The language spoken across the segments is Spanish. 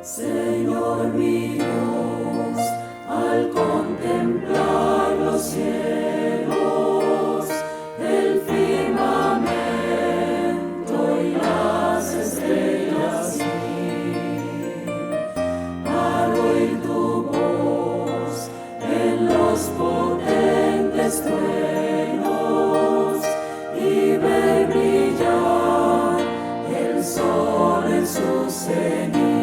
Señor mi Dios, al contemplar los cielos, el firmamento y las estrellas, al oír tu voz en los potentes truenos y ver brillar el sol en su cenit.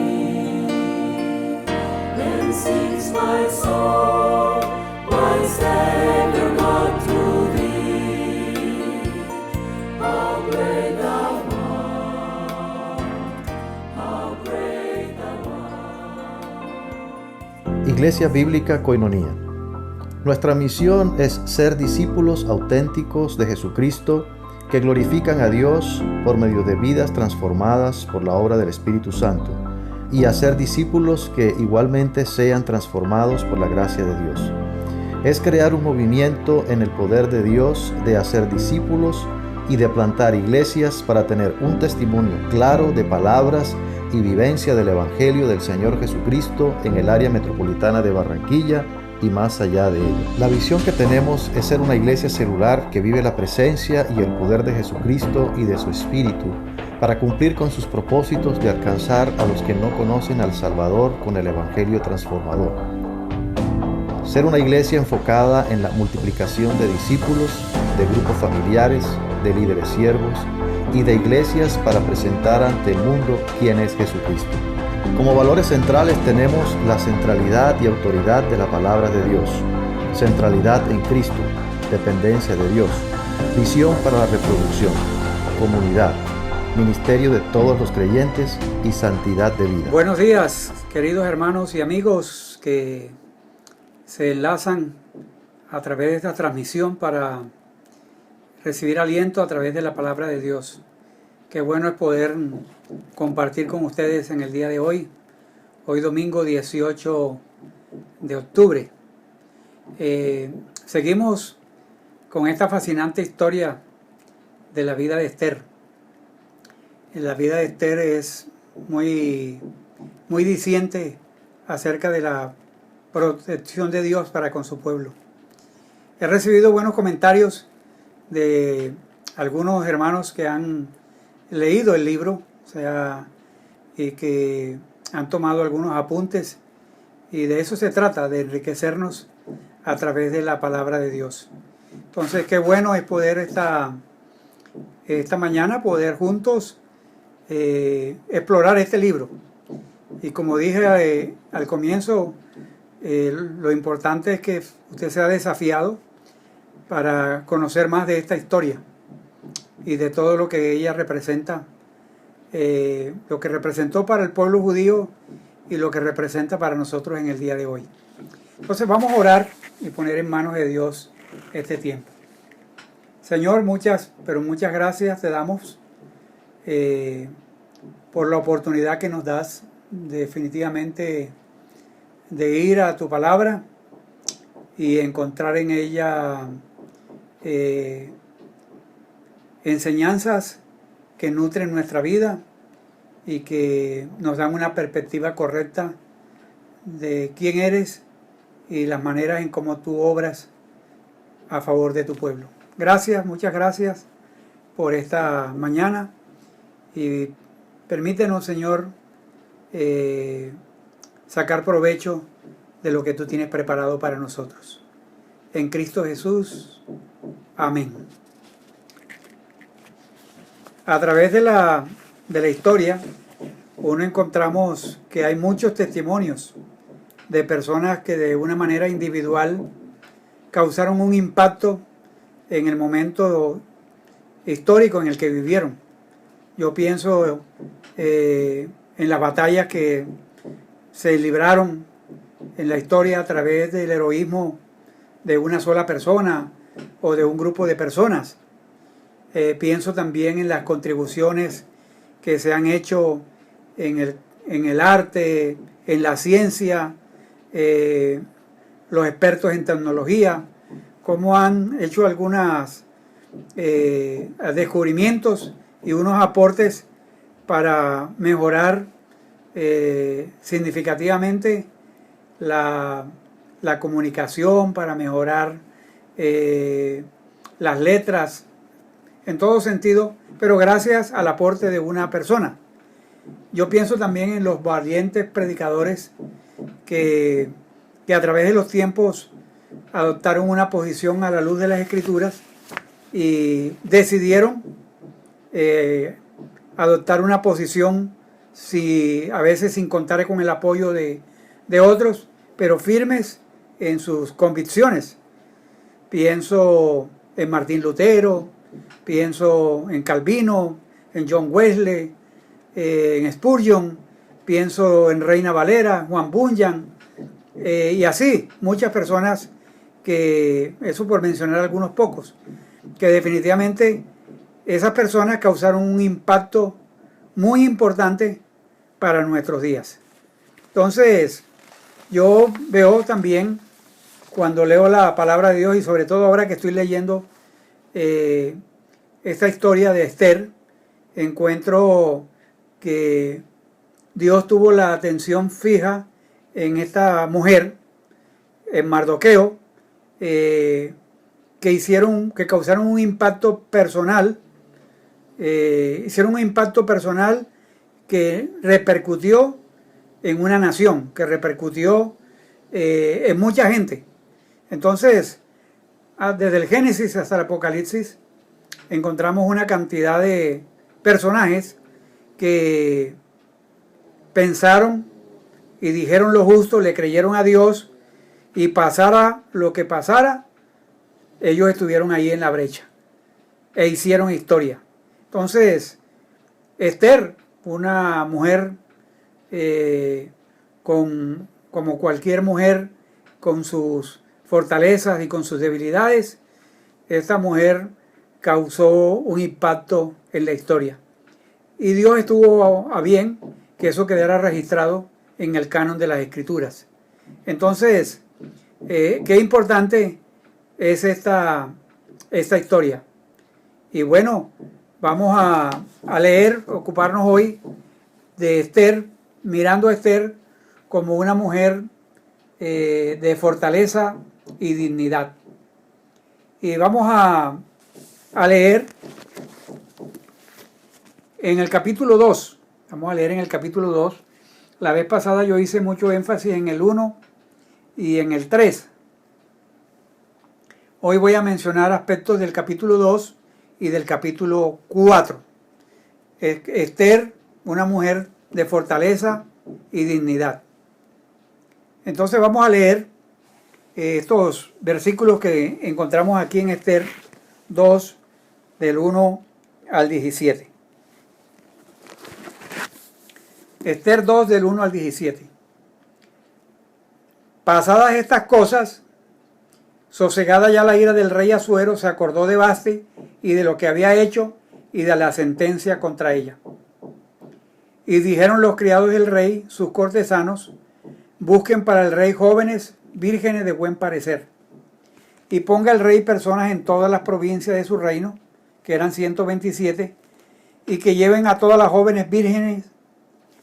Sings my soul, my Savior God, to thee. How great thou art, how great thou art. Iglesia Bíblica Koinonía. Nuestra misión es ser discípulos auténticos de Jesucristo que glorifican a Dios por medio de vidas transformadas por la obra del Espíritu Santo, y hacer discípulos que igualmente sean transformados por la gracia de Dios. Es crear un movimiento en el poder de Dios de hacer discípulos y de plantar iglesias para tener un testimonio claro de palabras y vivencia del Evangelio del Señor Jesucristo en el área metropolitana de Barranquilla y más allá de ella. La visión que tenemos es ser una iglesia celular que vive la presencia y el poder de Jesucristo y de su Espíritu para cumplir con sus propósitos de alcanzar a los que no conocen al Salvador con el Evangelio transformador. Ser una iglesia enfocada en la multiplicación de discípulos, de grupos familiares, de líderes siervos y de iglesias para presentar ante el mundo quién es Jesucristo. Como valores centrales tenemos la centralidad y autoridad de la palabra de Dios, centralidad en Cristo, dependencia de Dios, visión para la reproducción, comunidad, ministerio de todos los creyentes y santidad de vida. Buenos días, queridos hermanos y amigos que se enlazan a través de esta transmisión para recibir aliento a través de la palabra de Dios. Qué bueno es poder compartir con ustedes en el día de hoy domingo 18 de octubre. Seguimos con esta fascinante historia de la vida de Esther. La vida de Esther es muy diciente acerca de la protección de Dios para con su pueblo. He recibido buenos comentarios de algunos hermanos que han leído el libro, y que han tomado algunos apuntes, y de eso se trata, de enriquecernos a través de la palabra de Dios. Entonces, qué bueno es poder esta mañana poder juntos explorar este libro. Y como dije al comienzo, lo importante es que usted sea desafiado para conocer más de esta historia y de todo lo que ella representa, lo que representó para el pueblo judío y lo que representa para nosotros en el día de hoy. Entonces vamos a orar y poner en manos de Dios este tiempo. Señor, muchas gracias te damos por la oportunidad que nos das definitivamente de ir a tu palabra y encontrar en ella enseñanzas que nutren nuestra vida y que nos dan una perspectiva correcta de quién eres y las maneras en cómo tú obras a favor de tu pueblo. Gracias, muchas gracias por esta mañana y permítenos, Señor, sacar provecho de lo que tú tienes preparado para nosotros. En Cristo Jesús. Amén. A través de la historia, uno encontramos que hay muchos testimonios de personas que de una manera individual causaron un impacto en el momento histórico en el que vivieron. Yo pienso en las batallas que se libraron en la historia a través del heroísmo de una sola persona o de un grupo de personas. Pienso también en las contribuciones que se han hecho en el arte, en la ciencia, los expertos en tecnología, cómo han hecho algunos descubrimientos y unos aportes para mejorar significativamente la comunicación, para mejorar las letras, en todo sentido, pero gracias al aporte de una persona. Yo pienso también en los valientes predicadores que a través de los tiempos adoptaron una posición a la luz de las Escrituras y decidieron adoptar una posición, a veces sin contar con el apoyo de otros, pero firmes en sus convicciones. Pienso en Martín Lutero, pienso en Calvino, en John Wesley, en Spurgeon, pienso en Reina Valera, Juan Bunyan, y así muchas personas que, eso por mencionar algunos pocos, que definitivamente esas personas causaron un impacto muy importante para nuestros días. Entonces, yo veo también, cuando leo la palabra de Dios, y sobre todo ahora que estoy leyendo esta historia de Esther, encuentro que Dios tuvo la atención fija en esta mujer, en Mardoqueo, que causaron un impacto personal, hicieron un impacto personal que repercutió en una nación, que repercutió en mucha gente. Entonces, desde el Génesis hasta el Apocalipsis, encontramos una cantidad de personajes que pensaron y dijeron lo justo, le creyeron a Dios, y pasara lo que pasara, ellos estuvieron ahí en la brecha e hicieron historia. Entonces, Esther, una mujer como cualquier mujer, con sus fortalezas y con sus debilidades, esta mujer causó un impacto en la historia. Y Dios estuvo a bien que eso quedara registrado en el canon de las Escrituras. Entonces, qué importante es esta historia. Y bueno, vamos a leer, ocuparnos hoy de Esther, mirando a Esther como una mujer de fortaleza y dignidad. Y vamos a leer en el capítulo 2. Vamos a leer en el capítulo 2. La vez pasada yo hice mucho énfasis en el 1 y en el 3. Hoy voy a mencionar aspectos del capítulo 2 y del capítulo 4. Esther, una mujer de fortaleza y dignidad. Entonces vamos a leer estos versículos que encontramos aquí en Esther 2, del 1 al 17. Esther 2, del 1 al 17. Pasadas estas cosas, sosegada ya la ira del rey Asuero, se acordó de Vasti y de lo que había hecho y de la sentencia contra ella. Y dijeron los criados del rey, sus cortesanos, busquen para el rey jóvenes, vírgenes de buen parecer, y ponga el rey personas en todas las provincias de su reino, que eran 127, y que lleven a todas las jóvenes vírgenes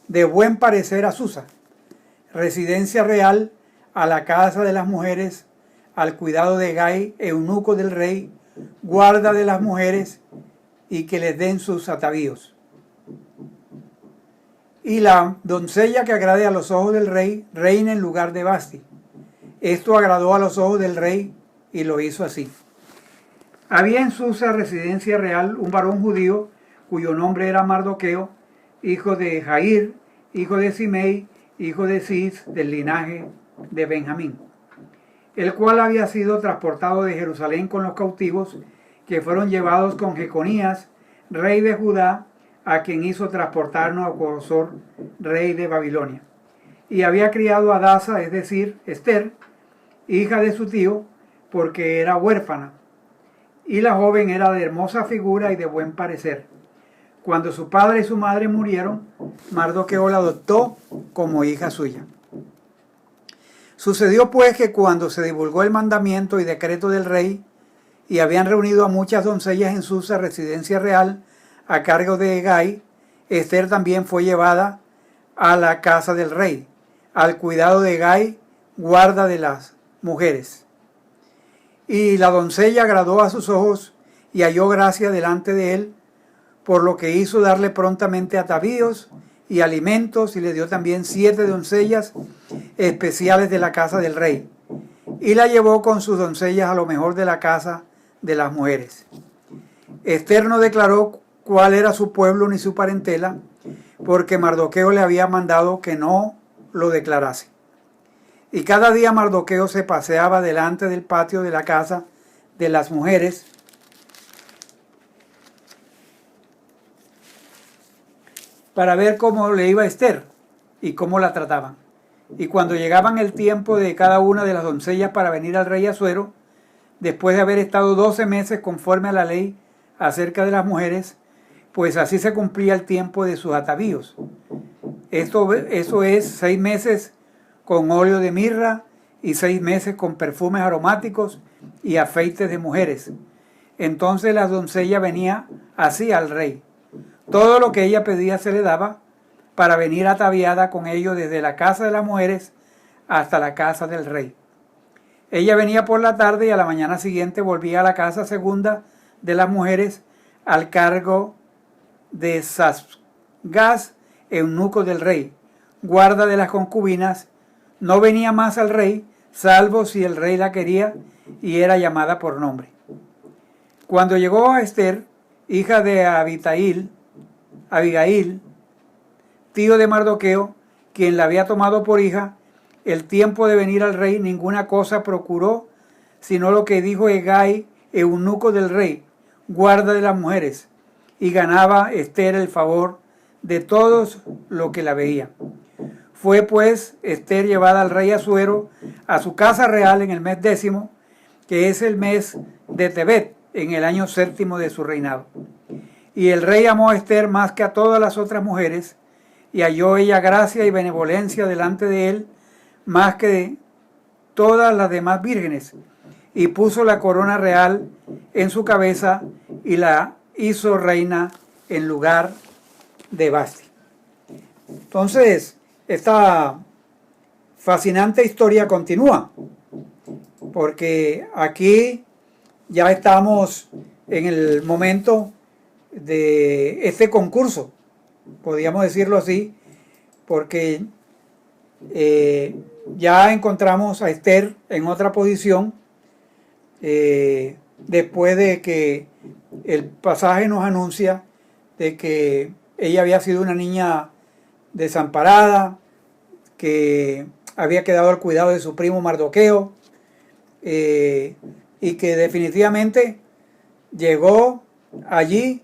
de buen parecer a Susa, residencia real, a la casa de las mujeres, al cuidado de Gai, eunuco del rey, guarda de las mujeres, y que les den sus atavíos. Y la doncella que agrade a los ojos del rey, reina en lugar de Vasti. Esto agradó a los ojos del rey, y lo hizo así. Había en Susa, residencia real, un varón judío, cuyo nombre era Mardoqueo, hijo de Jair, hijo de Simei, hijo de Cis, del linaje de Benjamín, el cual había sido transportado de Jerusalén con los cautivos que fueron llevados con Jeconías, rey de Judá, a quien hizo transportar Nabucodonosor, rey de Babilonia. Y había criado a Dasa, es decir, Esther, hija de su tío, porque era huérfana. Y la joven era de hermosa figura y de buen parecer. Cuando su padre y su madre murieron, Mardoqueo la adoptó como hija suya. Sucedió pues que cuando se divulgó el mandamiento y decreto del rey, y habían reunido a muchas doncellas en Susa, residencia real, a cargo de Gai, Esther también fue llevada a la casa del rey, al cuidado de Hegai, guarda de las mujeres. Y la doncella agradó a sus ojos y halló gracia delante de él, por lo que hizo darle prontamente atavíos y alimentos, y le dio también 7 doncellas especiales de la casa del rey, y la llevó con sus doncellas a lo mejor de la casa de las mujeres. Ester no declaró cuál era su pueblo ni su parentela, porque Mardoqueo le había mandado que no lo declarase. Y cada día Mardoqueo se paseaba delante del patio de la casa de las mujeres, para ver cómo le iba a Ester y cómo la trataban. Y cuando llegaban el tiempo de cada una de las doncellas para venir al rey Asuero, después de haber estado 12 meses conforme a la ley acerca de las mujeres, pues así se cumplía el tiempo de sus atavíos. Eso es 6 meses con óleo de mirra y 6 meses con perfumes aromáticos y afeites de mujeres. Entonces la doncella venía así al rey. Todo lo que ella pedía se le daba, para venir ataviada con ello desde la casa de las mujeres hasta la casa del rey. Ella venía por la tarde y a la mañana siguiente volvía a la casa segunda de las mujeres al cargo de Saasgaz, eunuco del rey, guarda de las concubinas. No venía más al rey, salvo si el rey la quería y era llamada por nombre. Cuando llegó a Ester, hija de Abigail, tío de Mardoqueo, quien la había tomado por hija, el tiempo de venir al rey, ninguna cosa procuró, sino lo que dijo Hegai, eunuco del rey, guarda de las mujeres, y ganaba Ester el favor de todos los que la veían. Fue pues Ester llevada al rey Asuero a su casa real en el mes 10º, que es el mes de Tebet, en el año 7º de su reinado. Y el rey amó a Ester más que a todas las otras mujeres, y halló ella gracia y benevolencia delante de él, más que de todas las demás vírgenes, y puso la corona real en su cabeza, y la hizo reina en lugar de Vasti. Entonces, esta fascinante historia continúa, porque aquí ya estamos en el momento de este concurso, podríamos decirlo así, porque ya encontramos a Ester en otra posición, después de que el pasaje nos anuncia de que ella había sido una niña desamparada, que había quedado al cuidado de su primo Mardoqueo, y que definitivamente llegó allí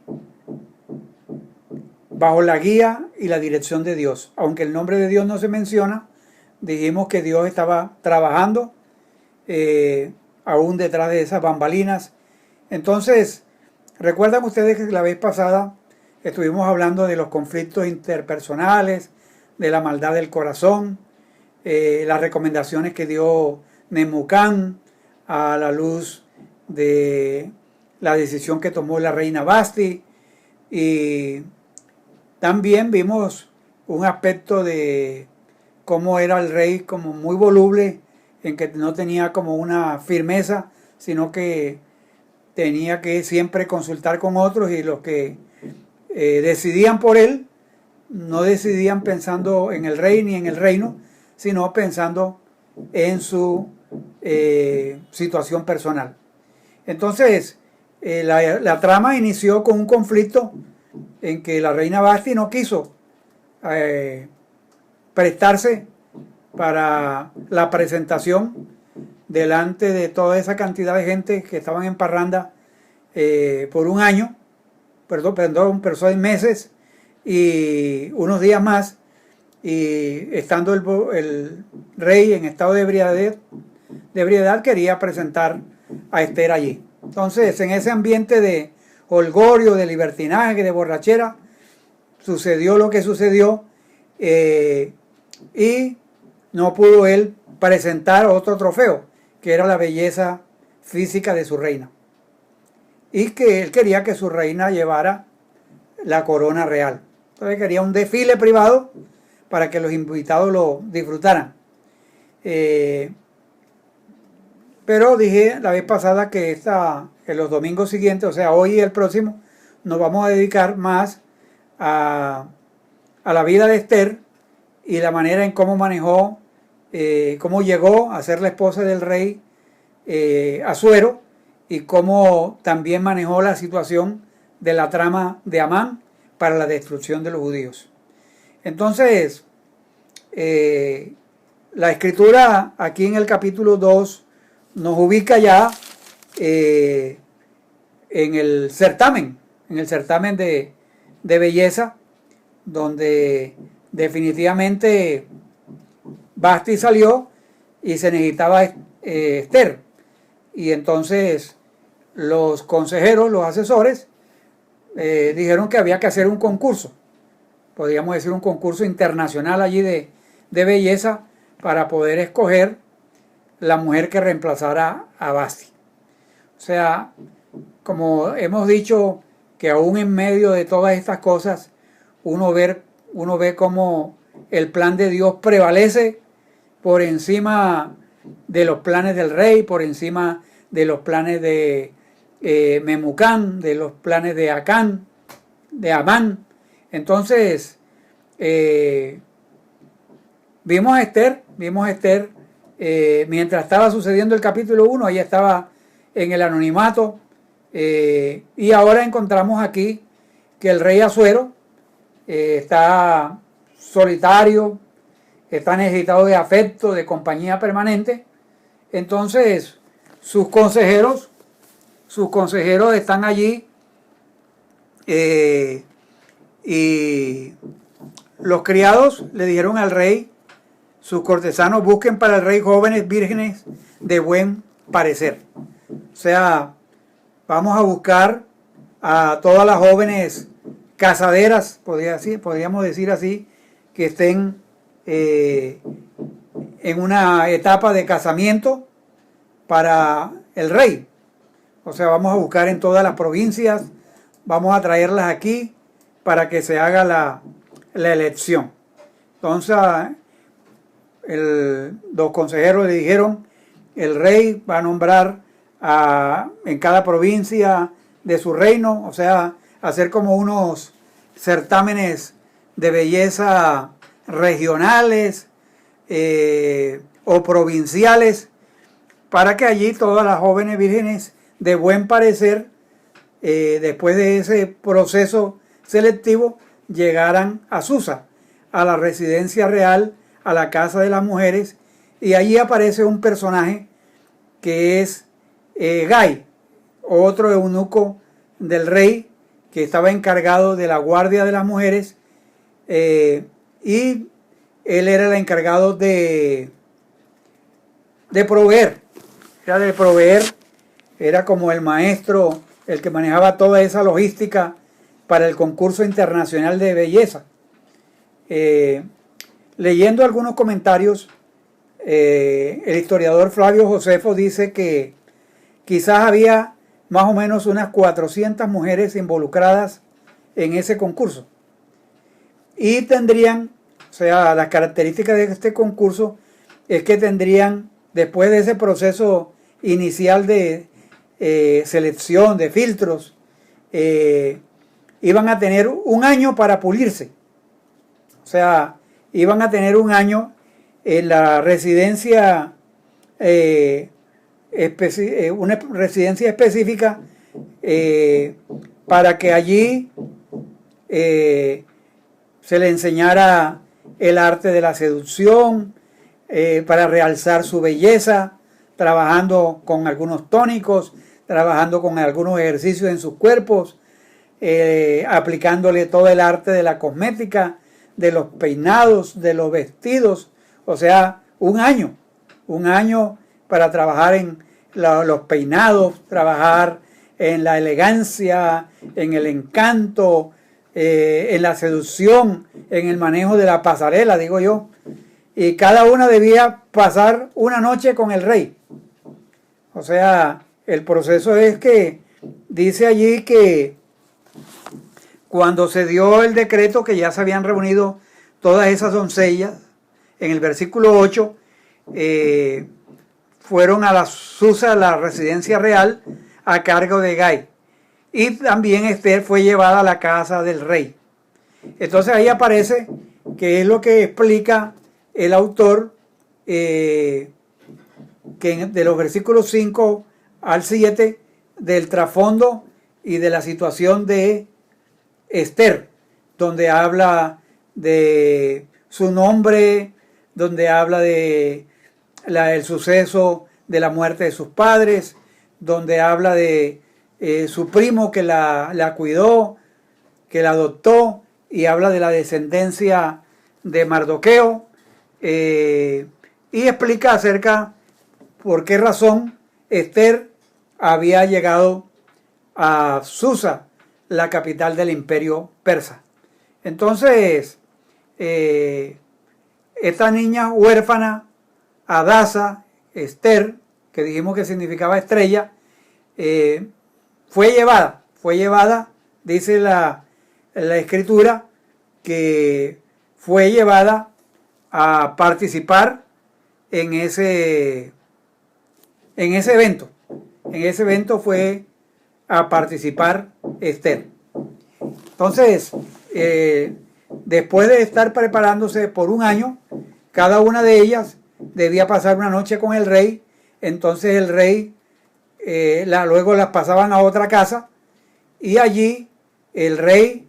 bajo la guía y la dirección de Dios. Aunque el nombre de Dios no se menciona, dijimos que Dios estaba trabajando aún detrás de esas bambalinas. Entonces, recuerdan ustedes que la vez pasada estuvimos hablando de los conflictos interpersonales, de la maldad del corazón, las recomendaciones que dio Memucán a la luz de la decisión que tomó la reina Vasti, y también vimos un aspecto de cómo era el rey, como muy voluble, en que no tenía como una firmeza, sino que tenía que siempre consultar con otros, y los que decidían por él no decidían pensando en el rey ni en el reino, sino pensando en su situación personal. Entonces, la trama inició con un conflicto en que la reina Vasti no quiso prestarse para la presentación delante de toda esa cantidad de gente que estaban en parranda por un año, por 6 meses y unos días más, y estando el rey en estado de ebriedad quería presentar a Ester allí. Entonces, en ese ambiente de holgorio, de libertinaje, de borrachera, sucedió lo que sucedió, y no pudo él presentar otro trofeo, que era la belleza física de su reina, y que él quería que su reina llevara la corona real. Entonces quería un desfile privado para que los invitados lo disfrutaran. Pero dije la vez pasada que en los domingos siguientes, o sea, hoy y el próximo, nos vamos a dedicar más a la vida de Esther y la manera en cómo manejó, cómo llegó a ser la esposa del rey Asuero, y cómo también manejó la situación de la trama de Amán para la destrucción de los judíos. Entonces, la escritura aquí en el capítulo 2 nos ubica ya en el certamen de belleza, donde definitivamente Vasti salió y se necesitaba Esther. Y entonces los consejeros, los asesores, dijeron que había que hacer un concurso, podríamos decir un concurso internacional allí de belleza, para poder escoger la mujer que reemplazara a Vasti. O sea, como hemos dicho, que aún en medio de todas estas cosas, uno ve cómo el plan de Dios prevalece por encima de los planes del rey, por encima de los planes de Memucán, de los planes de Acán, de Amán. Entonces, vimos a Esther, mientras estaba sucediendo el capítulo 1, ella estaba en el anonimato, y ahora encontramos aquí que el rey Asuero está solitario, está necesitado de afecto, de compañía permanente. Entonces sus consejeros están allí, y los criados le dijeron al rey, sus cortesanos, busquen para el rey jóvenes vírgenes de buen parecer. O sea, vamos a buscar a todas las jóvenes casaderas, podríamos decir así, que estén en una etapa de casamiento para el rey. O sea, vamos a buscar en todas las provincias, vamos a traerlas aquí para que se haga la elección. Entonces, los consejeros le dijeron, el rey va a nombrar en cada provincia de su reino, o sea, hacer como unos certámenes de belleza regionales o provinciales, para que allí todas las jóvenes vírgenes de buen parecer, después de ese proceso selectivo, llegaran a Susa, a la residencia real, a la casa de las mujeres, y allí aparece un personaje que es Gai, otro eunuco del rey, que estaba encargado de la guardia de las mujeres, y él era el encargado de proveer, era como el maestro, el que manejaba toda esa logística para el concurso internacional de belleza. Leyendo algunos comentarios, el historiador Flavio Josefo dice que quizás había más o menos unas 400 mujeres involucradas en ese concurso. Y tendrían, o sea, las características de este concurso es que tendrían, después de ese proceso inicial de selección, de filtros, iban a tener un año para pulirse. O sea, iban a tener un año en la residencia, una residencia específica, para que allí se le enseñara el arte de la seducción, para realzar su belleza, trabajando con algunos tónicos, trabajando con algunos ejercicios en sus cuerpos, aplicándole todo el arte de la cosmética, de los peinados, de los vestidos. O sea, un año para trabajar en los peinados, trabajar en la elegancia, en el encanto, en la seducción, en el manejo de la pasarela, digo yo. Y cada una debía pasar una noche con el rey. O sea, el proceso es que dice allí que cuando se dio el decreto, que ya se habían reunido todas esas doncellas, en el versículo 8, fueron a Susa, la residencia real, a cargo de Hegai. Y también Esther fue llevada a la casa del rey. Entonces ahí aparece que es lo que explica el autor, que de los versículos 5 al 7, del trasfondo y de la situación de Esther, donde habla de su nombre, donde habla de el suceso de la muerte de sus padres, donde habla de su primo que la cuidó, que la adoptó, y habla de la descendencia de Mardoqueo, y explica acerca por qué razón Esther había llegado a Susa, la capital del imperio persa. Entonces, esta niña huérfana, Hadasa, Esther, que dijimos que significaba estrella, fue llevada, dice la escritura, que fue llevada a participar en ese evento. En ese evento fue a participar Esther. Entonces, después de estar preparándose por un año, cada una de ellas debía pasar una noche con el rey. Entonces el rey luego las pasaban a otra casa, y allí el rey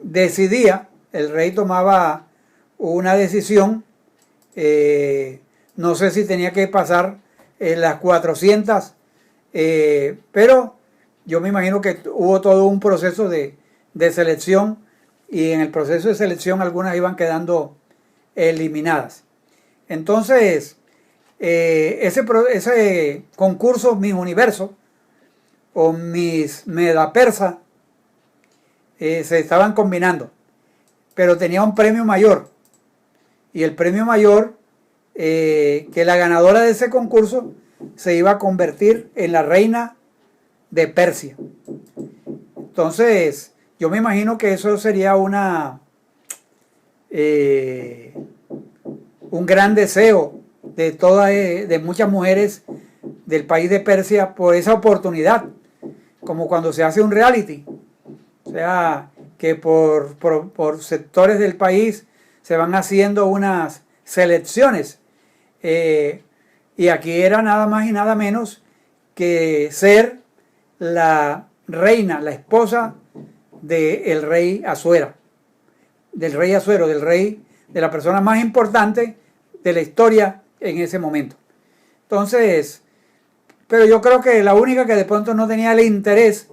decidía, el rey tomaba una decisión, no sé si tenía que pasar las 400, pero yo me imagino que hubo todo un proceso de selección, y en el proceso de selección algunas iban quedando eliminadas. Entonces, ese concurso Miss Universo o Miss Medapersa se estaban combinando, pero tenía un premio mayor, y el premio mayor, que la ganadora de ese concurso se iba a convertir en la reina de Persia. Entonces, yo me imagino que eso sería un gran deseo de muchas mujeres del país de Persia por esa oportunidad, como cuando se hace un reality. O sea, que por sectores del país se van haciendo unas selecciones. Y aquí era nada más y nada menos que ser la reina, la esposa del rey Asuero, de la persona más importante de la historia en ese momento. Entonces, pero yo creo que la única que de pronto no tenía el interés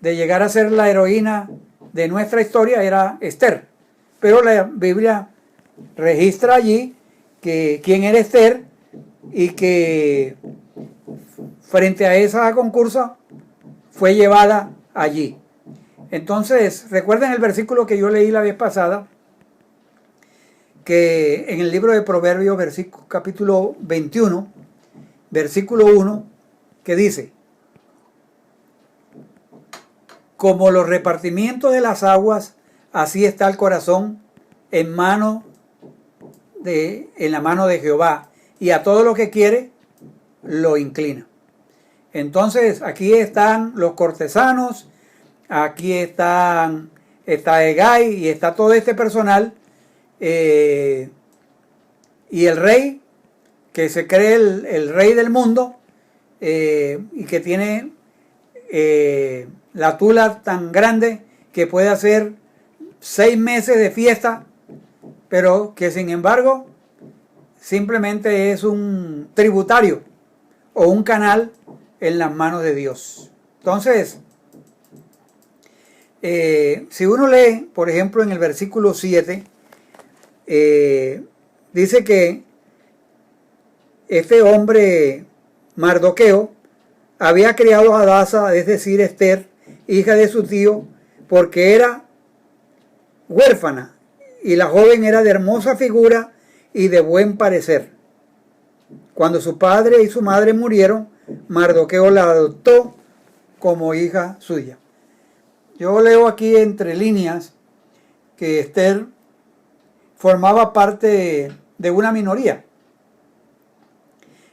de llegar a ser la heroína de nuestra historia era Esther. Pero la Biblia registra allí que quién era Esther, y que frente a esa concurso fue llevada allí. Entonces, recuerden el versículo que yo leí la vez pasada, que en el libro de Proverbios, capítulo 21, versículo 1, que dice: como los repartimientos de las aguas, así está el corazón en la mano de Jehová, y a todo lo que quiere lo inclina. Entonces, aquí están los cortesanos, aquí está Hegai, y está todo este personal, y el rey, que se cree el rey del mundo, y que tiene la tula tan grande que puede hacer 6 meses de fiesta, pero que sin embargo simplemente es un tributario o un canal en las manos de Dios. Entonces, si uno lee, por ejemplo, en el versículo 7, dice que este hombre Mardoqueo había criado a Hadasa, es decir, Esther, hija de su tío, porque era huérfana, y la joven era de hermosa figura y de buen parecer. Cuando su padre y su madre murieron, Mardoqueo la adoptó como hija suya. Yo leo aquí entre líneas que Esther formaba parte de una minoría.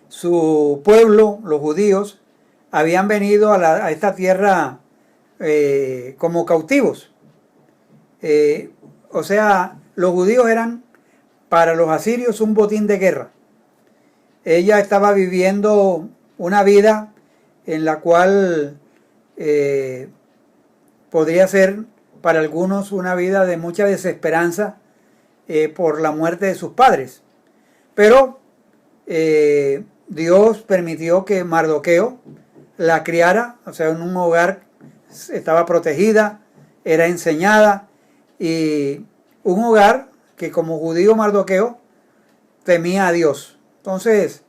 Su pueblo, los judíos, habían venido a esta tierra como cautivos. O sea, los judíos eran para los asirios un botín de guerra. Ella estaba viviendo una vida en la cual podría ser para algunos una vida de mucha desesperanza por la muerte de sus padres. Pero Dios permitió que Mardoqueo la criara, o sea, en un hogar estaba protegida, era enseñada, y un hogar que como judío Mardoqueo temía a Dios. Entonces,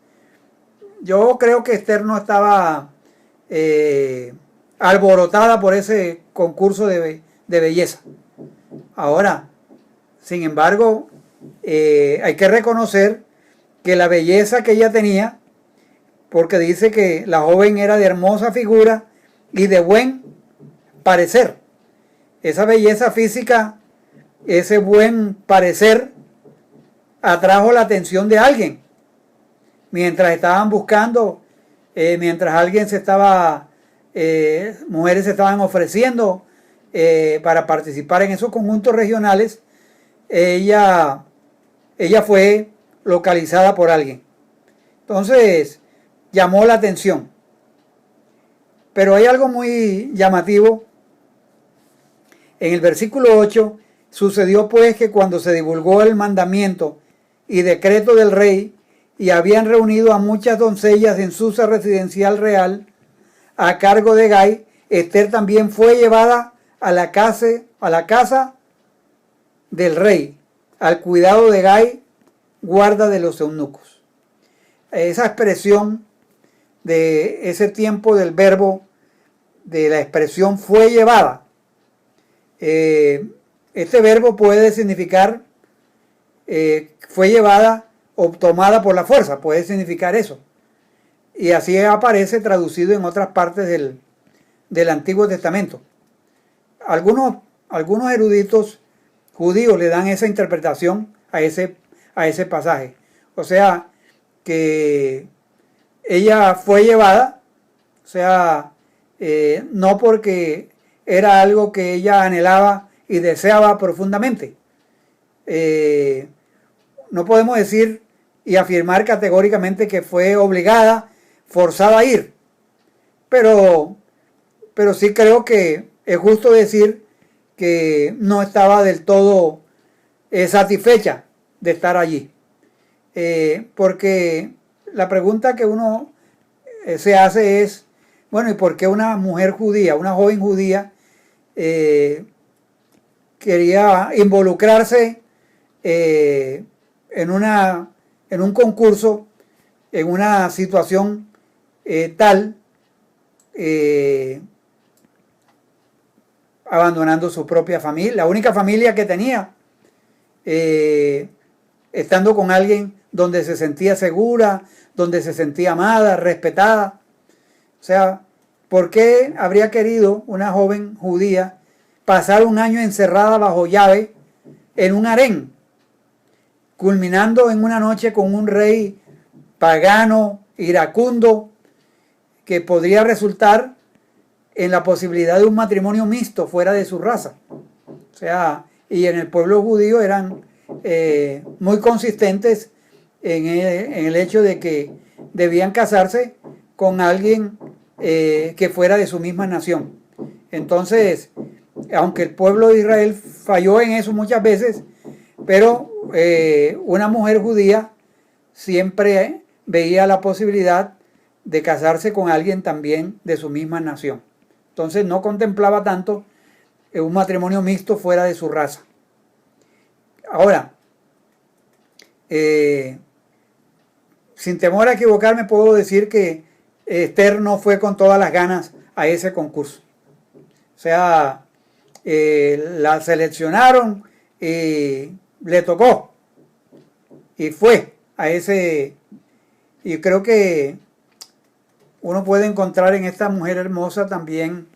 yo creo que Esther no estaba alborotada por ese concurso de belleza. Ahora, sin embargo, hay que reconocer que la belleza que ella tenía, porque dice que la joven era de hermosa figura y de buen parecer. Esa belleza física, ese buen parecer, atrajo la atención de alguien. Mientras estaban buscando, mientras alguien mujeres se estaban ofreciendo para participar en esos conjuntos regionales, ella fue localizada por alguien. Entonces, llamó la atención. Pero hay algo muy llamativo. En el versículo 8, sucedió pues que cuando se divulgó el mandamiento y decreto del rey, y habían reunido a muchas doncellas en Susa residencial real, a cargo de Gai, Esther también fue llevada a la casa del rey, al cuidado de Gai, guarda de los eunucos. Esa expresión de ese tiempo del verbo, de la expresión fue llevada, este verbo puede significar fue llevada o tomada por la fuerza, puede significar eso. Y así aparece traducido en otras partes del Antiguo Testamento. Algunos eruditos judíos le dan esa interpretación a ese pasaje. O sea, que ella fue llevada, o sea, no porque era algo que ella anhelaba y deseaba profundamente. No podemos decir y afirmar categóricamente que fue obligada, forzada a ir. Pero sí creo que es justo decir que no estaba del todo satisfecha de estar allí. Porque la pregunta que uno se hace es, bueno, ¿y por qué una mujer judía, una joven judía, quería involucrarse en un concurso, en una situación tal, abandonando su propia familia, la única familia que tenía, estando con alguien donde se sentía segura, donde se sentía amada, respetada? O sea, ¿por qué habría querido una joven judía pasar un año encerrada bajo llave en un harén, culminando en una noche con un rey pagano, iracundo, que podría resultar en la posibilidad de un matrimonio mixto fuera de su raza? O sea, y en el pueblo judío eran muy consistentes en el hecho de que debían casarse con alguien que fuera de su misma nación. Entonces, aunque el pueblo de Israel falló en eso muchas veces, pero una mujer judía siempre veía la posibilidad de casarse con alguien también de su misma nación. Entonces no contemplaba tanto un matrimonio mixto fuera de su raza. Ahora, sin temor a equivocarme, puedo decir que Esther no fue con todas las ganas a ese concurso. O sea, la seleccionaron y le tocó. Y fue a ese. Y creo que uno puede encontrar en esta mujer hermosa también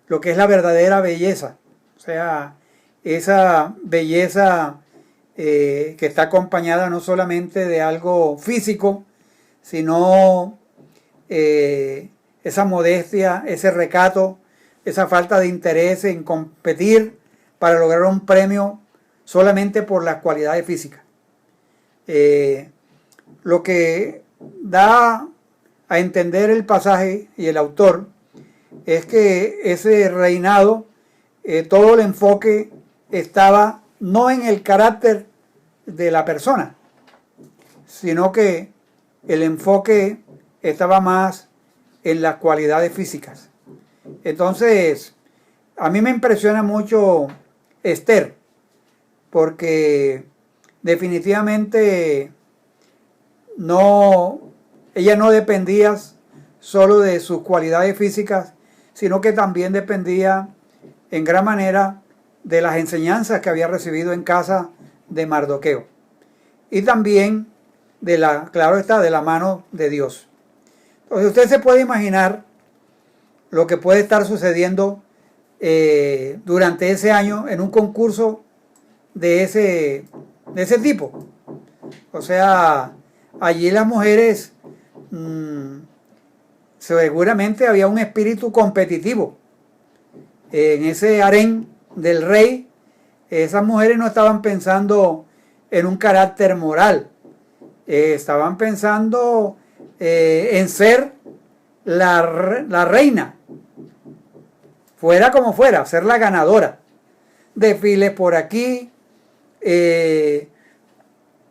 lo que es la verdadera belleza. O sea, esa belleza que está acompañada no solamente de algo físico, sino esa modestia, ese recato, esa falta de interés en competir para lograr un premio solamente por las cualidades físicas. Lo que da a entender el pasaje y el autor es que ese reinado, todo el enfoque estaba no en el carácter de la persona, sino que el enfoque estaba más en las cualidades físicas. Entonces, a mí me impresiona mucho Esther, porque definitivamente ella no dependía solo de sus cualidades físicas, sino que también dependía en gran manera de las enseñanzas que había recibido en casa de Mardoqueo. Y también claro está, de la mano de Dios. Entonces usted se puede imaginar lo que puede estar sucediendo durante ese año en un concurso de ese tipo. O sea, allí las mujeres seguramente había un espíritu competitivo. En ese harén del rey, esas mujeres no estaban pensando en un carácter moral, estaban pensando en ser la reina, fuera como fuera, ser la ganadora. Desfiles por aquí,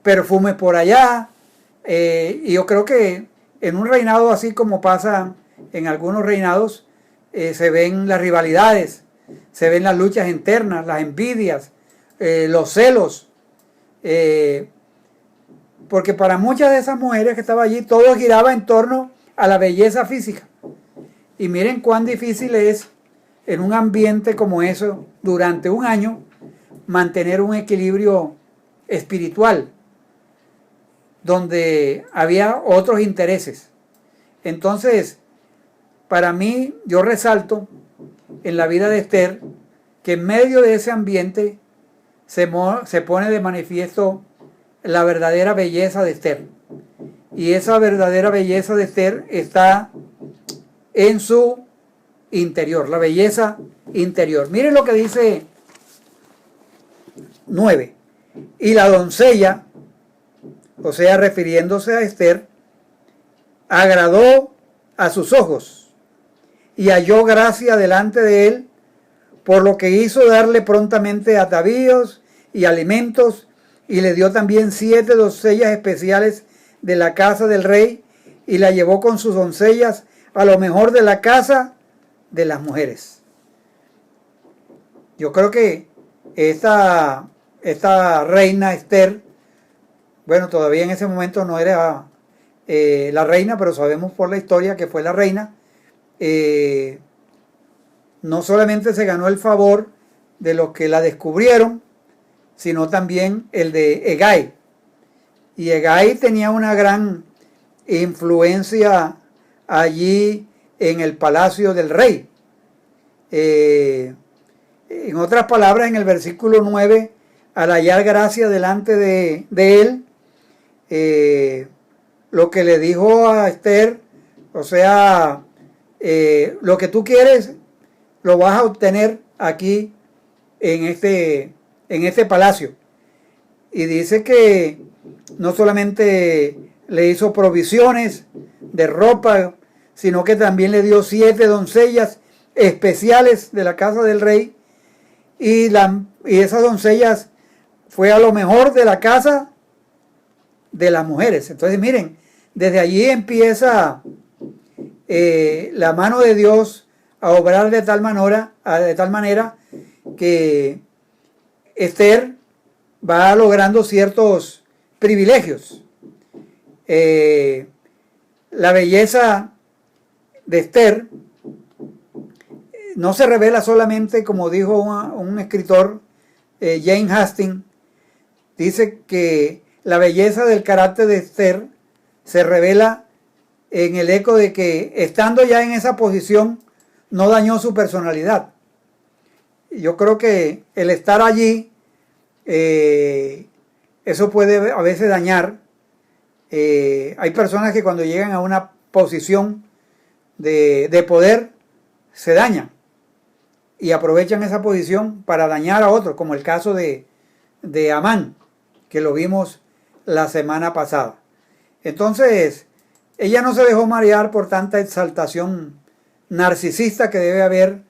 perfumes por allá, y yo creo que en un reinado así como pasa en algunos reinados, se ven las rivalidades, se ven las luchas internas, las envidias, los celos, porque para muchas de esas mujeres que estaban allí, todo giraba en torno a la belleza física. Y miren cuán difícil es en un ambiente como eso, durante un año, mantener un equilibrio espiritual, donde había otros intereses. Entonces, para mí, yo resalto en la vida de Esther que en medio de ese ambiente se pone de manifiesto la verdadera belleza de Esther. Y esa verdadera belleza de Esther está en su interior, la belleza interior. Miren lo que dice 9. Y la doncella, o sea, refiriéndose a Esther, agradó a sus ojos y halló gracia delante de él, por lo que hizo darle prontamente atavíos y alimentos, y le dio también 7 doncellas especiales de la casa del rey, y la llevó con sus doncellas a lo mejor de la casa de las mujeres. Yo creo que esta reina Esther, bueno, todavía en ese momento no era la reina, pero sabemos por la historia que fue la reina. No solamente se ganó el favor de los que la descubrieron, sino también el de Hegai. Y Hegai tenía una gran influencia allí en el palacio del rey. En otras palabras, en el versículo 9, al hallar gracia delante de él, lo que le dijo a Esther, o sea, lo que tú quieres lo vas a obtener aquí en este palacio. Y dice que no solamente le hizo provisiones de ropa, sino que también le dio 7 doncellas especiales de la casa del rey, y esas doncellas fue a lo mejor de la casa de las mujeres. Entonces miren, desde allí empieza la mano de Dios a obrar de tal manera que Esther va logrando ciertos privilegios. La belleza de Esther no se revela solamente, como dijo un escritor, Jane Hastings, dice que la belleza del carácter de Esther se revela en el eco de que, estando ya en esa posición, no dañó su personalidad. yo creo que el estar allí, eso puede a veces dañar. Hay personas que cuando llegan a una posición de poder, se dañan y aprovechan esa posición para dañar a otros, como el caso de Amán, que lo vimos la semana pasada. Entonces, ella no se dejó marear por tanta exaltación narcisista que debe haber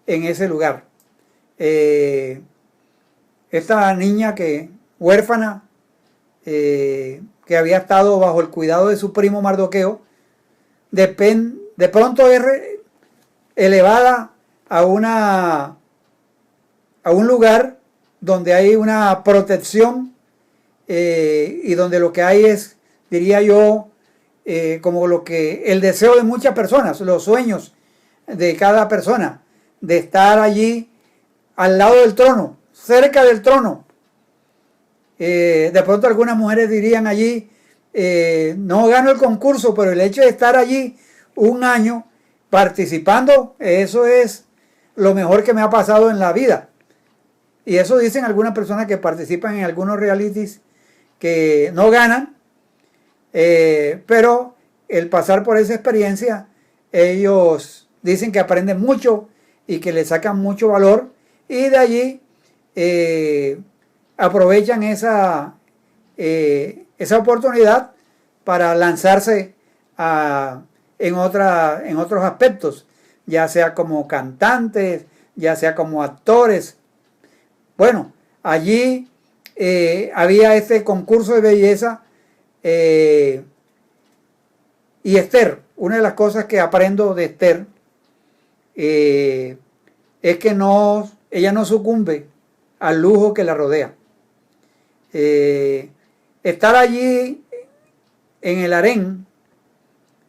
en ese lugar. Esta niña huérfana, que había estado bajo el cuidado de su primo Mardoqueo, de pronto es elevada a un lugar donde hay una protección, y donde lo que hay es, diría yo, como el deseo de muchas personas, los sueños de cada persona, de estar allí al lado del trono, cerca del trono. De pronto algunas mujeres dirían allí, no gano el concurso, pero el hecho de estar allí un año participando, eso es lo mejor que me ha pasado en la vida. Y eso dicen algunas personas que participan en algunos realities que no ganan, pero el pasar por esa experiencia, ellos dicen que aprenden mucho y que le sacan mucho valor, y de allí aprovechan esa oportunidad para lanzarse en otros aspectos, ya sea como cantantes, ya sea como actores. Bueno, allí había este concurso de belleza, y Esther, una de las cosas que aprendo de Esther es que ella no sucumbe al lujo que la rodea. Estar allí en el harén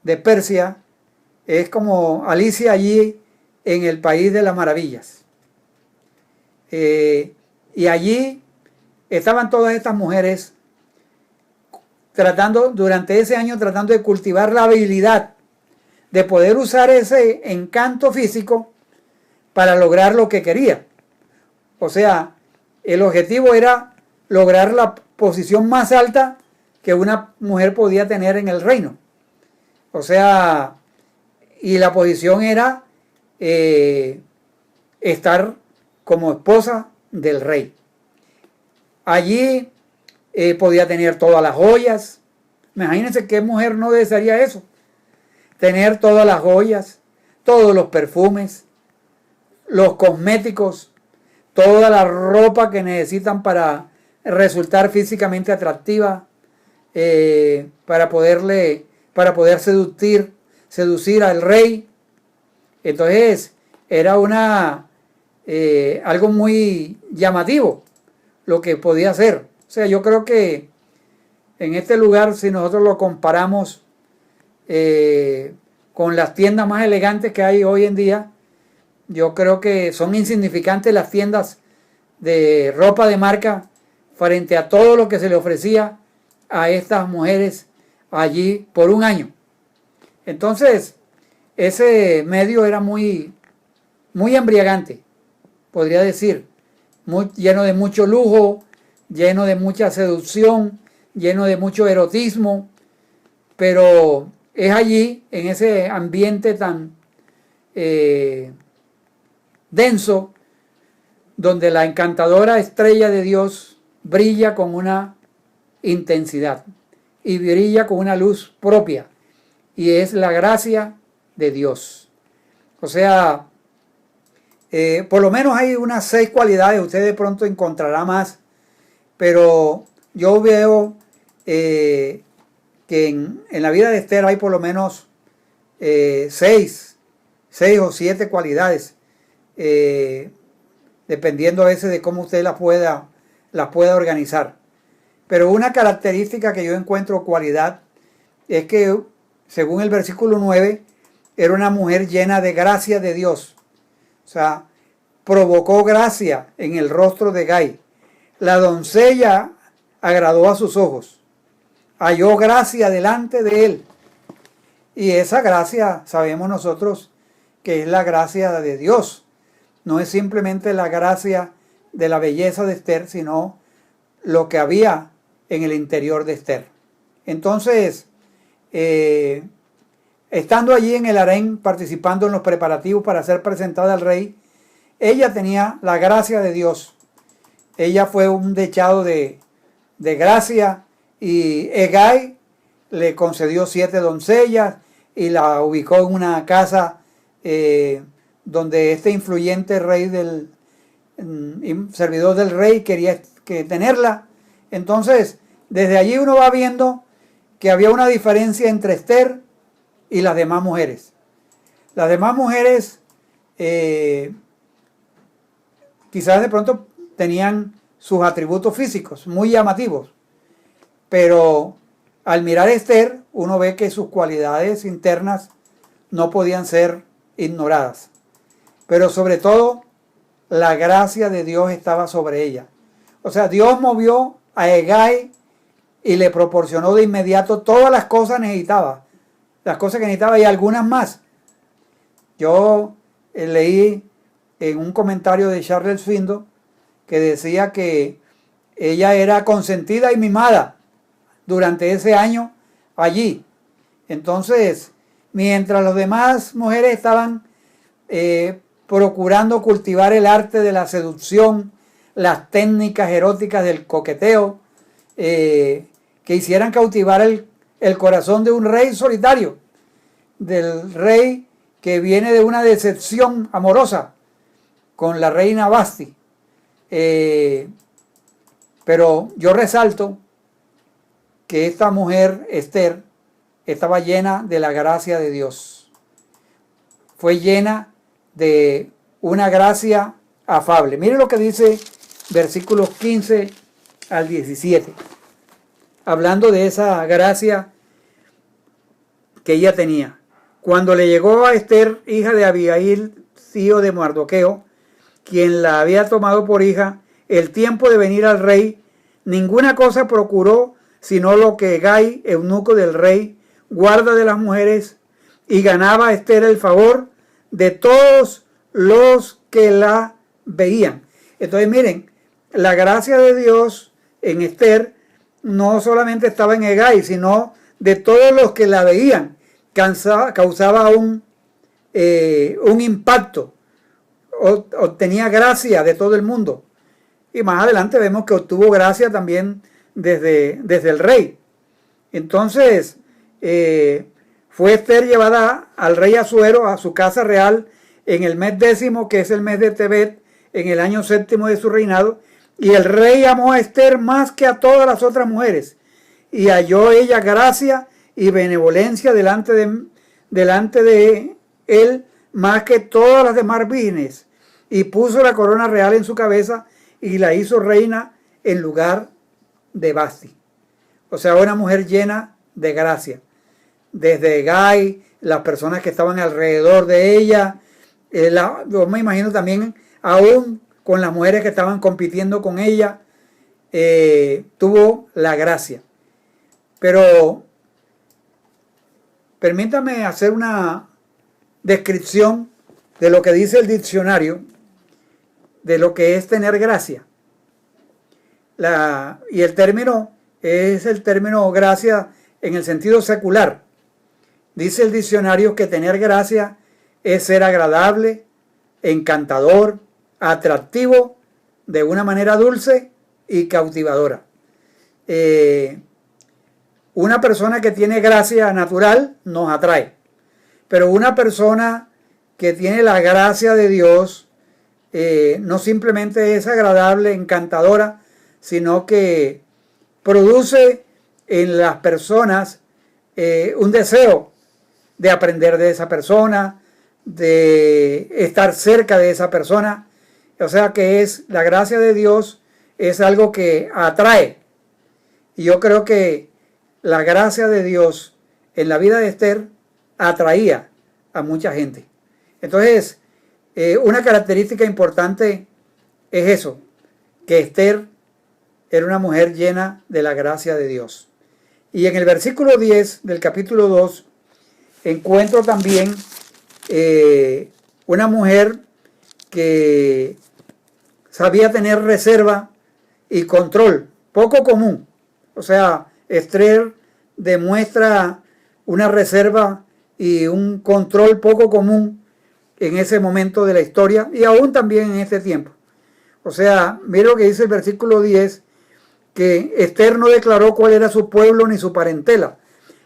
de Persia es como Alicia allí en el país de las maravillas. Y allí estaban todas estas mujeres durante ese año tratando de cultivar la habilidad de poder usar ese encanto físico para lograr lo que quería. O sea, el objetivo era lograr la posición más alta que una mujer podía tener en el reino. O sea, y la posición era estar como esposa del rey. Allí podía tener todas las joyas. Imagínense qué mujer no desearía eso. Tener todas las joyas, todos los perfumes, los cosméticos, toda la ropa que necesitan para resultar físicamente atractiva, para poder seducir al rey. Entonces era algo muy llamativo lo que podía hacer. O sea, yo creo que en este lugar, si nosotros lo comparamos con las tiendas más elegantes que hay hoy en día, yo creo que son insignificantes las tiendas de ropa de marca frente a todo lo que se le ofrecía a estas mujeres allí por un año. Entonces, ese medio era muy, muy embriagante, podría decir, lleno de mucho lujo, lleno de mucha seducción, lleno de mucho erotismo, pero es allí, en ese ambiente tan denso, donde la encantadora estrella de Dios brilla con una intensidad y brilla con una luz propia, y es la gracia de Dios. O sea, por lo menos hay unas 6 cualidades, usted de pronto encontrará más, pero yo veo que en la vida de Esther hay por lo menos 6 o 7 cualidades, dependiendo a veces de cómo usted las pueda organizar. Pero una característica que yo encuentro, cualidad, es que según el versículo 9, era una mujer llena de gracia de Dios. O sea, provocó gracia en el rostro de Gai. La doncella agradó a sus ojos, halló gracia delante de él. Y esa gracia sabemos nosotros que es la gracia de Dios, no es simplemente la gracia de la belleza de Esther, sino lo que había en el interior de Esther. Entonces, estando allí en el harén, participando en los preparativos para ser presentada al rey, ella tenía la gracia de Dios. Ella fue un dechado de gracia, y Hegai le concedió 7 doncellas y la ubicó en una casa donde este influyente rey servidor del rey quería tenerla. Entonces, desde allí uno va viendo que había una diferencia entre Esther y las demás mujeres. Las demás mujeres quizás de pronto tenían sus atributos físicos muy llamativos, pero al mirar a Esther uno ve que sus cualidades internas no podían ser ignoradas, pero sobre todo la gracia de Dios estaba sobre ella. O sea, Dios movió a Hegai y le proporcionó de inmediato todas las cosas que necesitaba, y algunas más. Yo leí en un comentario de Charles Swindoll que decía que ella era consentida y mimada durante ese año allí. Entonces, mientras las demás mujeres estaban procurando cultivar el arte de la seducción, las técnicas eróticas del coqueteo, que hicieran cautivar el corazón de un rey solitario, del rey que viene de una decepción amorosa con la reina Vasti. Pero yo resalto que esta mujer, Esther, estaba llena de la gracia de Dios. Fue llena de una gracia afable. Mire lo que dice versículos 15 al 17. Hablando de esa gracia que ella tenía. Cuando le llegó a Esther, hija de Abihail, tío de Mardoqueo, quien la había tomado por hija, el tiempo de venir al rey, ninguna cosa procuró sino lo que Hegai, eunuco del rey, guarda de las mujeres, y ganaba a Esther el favor de todos los que la veían. Entonces miren, la gracia de Dios en Esther no solamente estaba en Hegai, sino de todos los que la veían. Causaba un impacto, obtenía gracia de todo el mundo. Y más adelante vemos que obtuvo gracia también desde el rey. Entonces, fue Esther llevada al rey Asuero a su casa real en el mes 10º, que es el mes de Tebet, en el año 7º de su reinado. Y el rey amó a Esther más que a todas las otras mujeres, y halló ella gracia y benevolencia delante de él más que todas las demás vírgenes, y puso la corona real en su cabeza y la hizo reina en lugar de Vasti. O sea, una mujer llena de gracia. Desde Hegai, las personas que estaban alrededor de ella, yo me imagino también aún con las mujeres que estaban compitiendo con ella, tuvo la gracia. Pero permítame hacer una descripción de lo que dice el diccionario de lo que es tener gracia. Y el término es el término gracia en el sentido secular. Dice el diccionario que tener gracia es ser agradable, encantador, atractivo, de una manera dulce y cautivadora. Una persona que tiene gracia natural nos atrae, pero una persona que tiene la gracia de Dios no simplemente es agradable, encantadora, sino que produce en las personas un deseo de aprender de esa persona, de estar cerca de esa persona. O sea que la gracia de Dios es algo que atrae. Y yo creo que la gracia de Dios en la vida de Esther atraía a mucha gente. Entonces, una característica importante es eso, que Esther era una mujer llena de la gracia de Dios. Y en el versículo 10 del capítulo 2 encuentro también una mujer que sabía tener reserva y control, poco común. O sea, Esther demuestra una reserva y un control poco común en ese momento de la historia y aún también en este tiempo. O sea, mira lo que dice el versículo 10, que Esther no declaró cuál era su pueblo ni su parentela,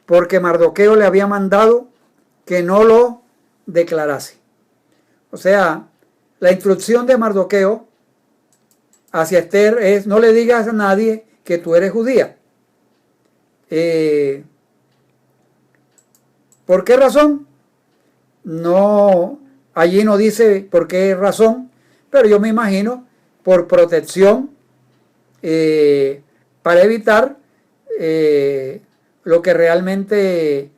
porque Mardoqueo le había mandado que no lo declarase. O sea, la instrucción de Mardoqueo hacia Esther es: no le digas a nadie que tú eres judía. ¿Por qué razón? No, allí no dice por qué razón, pero yo me imagino por protección, para evitar lo que realmente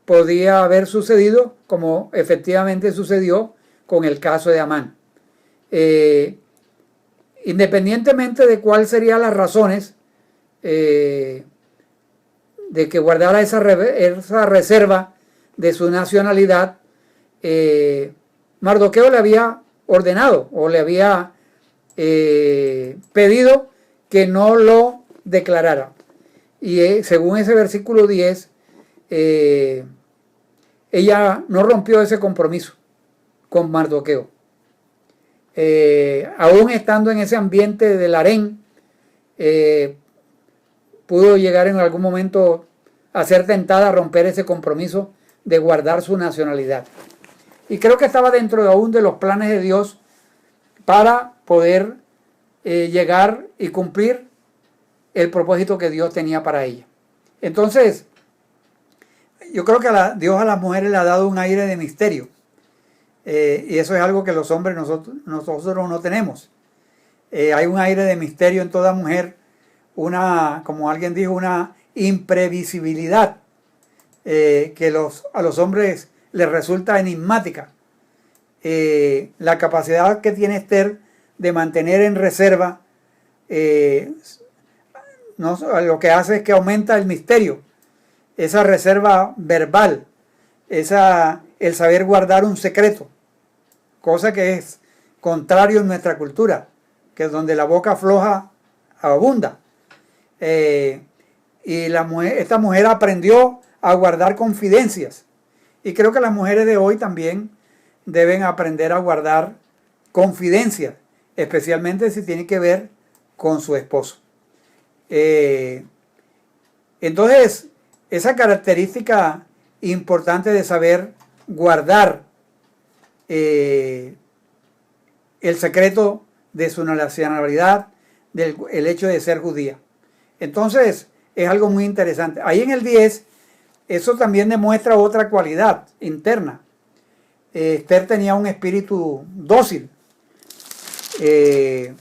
podía haber sucedido, como efectivamente sucedió con el caso de Amán. Independientemente de cuáles serían las razones de que guardara esa reserva de su nacionalidad, Mardoqueo le había ordenado o le había pedido que no lo declarara. Y según ese versículo 10, ella no rompió ese compromiso con Mardoqueo. Aún estando en ese ambiente del harén, pudo llegar en algún momento a ser tentada a romper ese compromiso de guardar su nacionalidad. Y creo que estaba dentro aún de los planes de Dios para poder llegar y cumplir el propósito que Dios tenía para ella. Entonces, yo creo que Dios a las mujeres le ha dado un aire de misterio. Y eso es algo que los hombres nosotros no tenemos. Hay un aire de misterio en toda mujer, como alguien dijo, una imprevisibilidad que a los hombres les resulta enigmática. La capacidad que tiene Esther de mantener en reserva, lo que hace es que aumenta el misterio, esa reserva verbal, el saber guardar un secreto, cosa que es contrario en nuestra cultura, que es donde la boca floja abunda. Y esta mujer aprendió a guardar confidencias, y creo que las mujeres de hoy también deben aprender a guardar confidencias, especialmente si tiene que ver con su esposo. Entonces, esa característica importante de saber guardar el secreto de su nacionalidad, el hecho de ser judía. Entonces, es algo muy interesante. Ahí en el 10, eso también demuestra otra cualidad interna. Esther tenía un espíritu dócil, en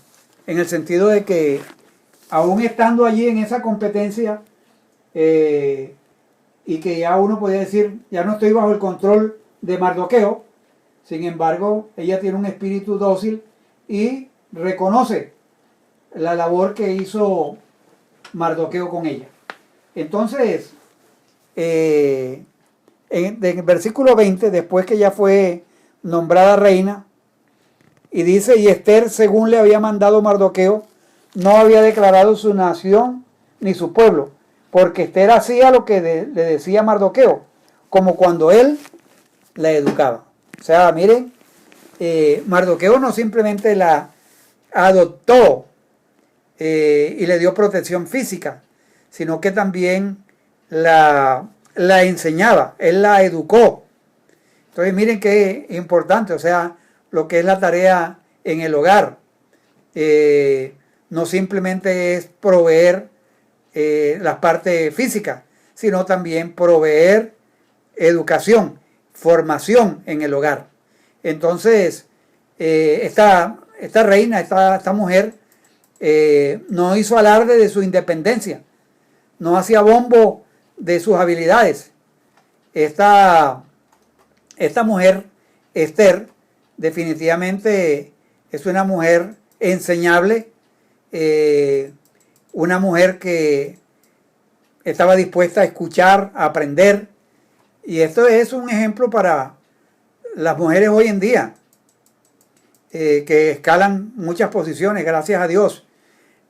el sentido de que aún estando allí en esa competencia, y que ya uno podía decir, ya no estoy bajo el control de Mardoqueo, sin embargo, ella tiene un espíritu dócil y reconoce la labor que hizo Mardoqueo con ella. Entonces, en el versículo 20, después que ya fue nombrada reina, y dice: y Esther, según le había mandado Mardoqueo, no había declarado su nación ni su pueblo, porque Esther hacía lo que le decía Mardoqueo, como cuando él la educaba. O sea, miren, Mardoqueo no simplemente la adoptó y le dio protección física, sino que también la enseñaba, él la educó. Entonces miren qué importante, o sea, lo que es la tarea en el hogar. No simplemente es proveer la parte física, sino también proveer educación, formación en el hogar. Entonces, esta reina, esta mujer, no hizo alarde de su independencia, no hacía bombo de sus habilidades. Esta mujer, Esther, definitivamente es una mujer enseñable, una mujer que estaba dispuesta a escuchar, a aprender, y esto es un ejemplo para las mujeres hoy en día. que escalan muchas posiciones, gracias a Dios.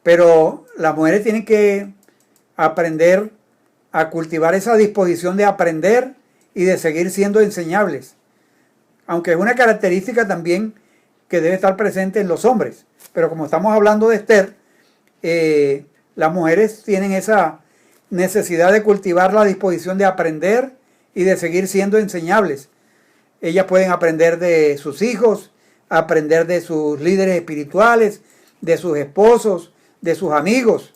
Pero las mujeres tienen que aprender a cultivar esa disposición de aprender y de seguir siendo enseñables. Aunque es una característica también que debe estar presente en los hombres. Pero como estamos hablando de Esther, las mujeres tienen esa necesidad de cultivar la disposición de aprender y de seguir siendo enseñables. Ellas pueden aprender de sus hijos, aprender de sus líderes espirituales, de sus esposos, de sus amigos.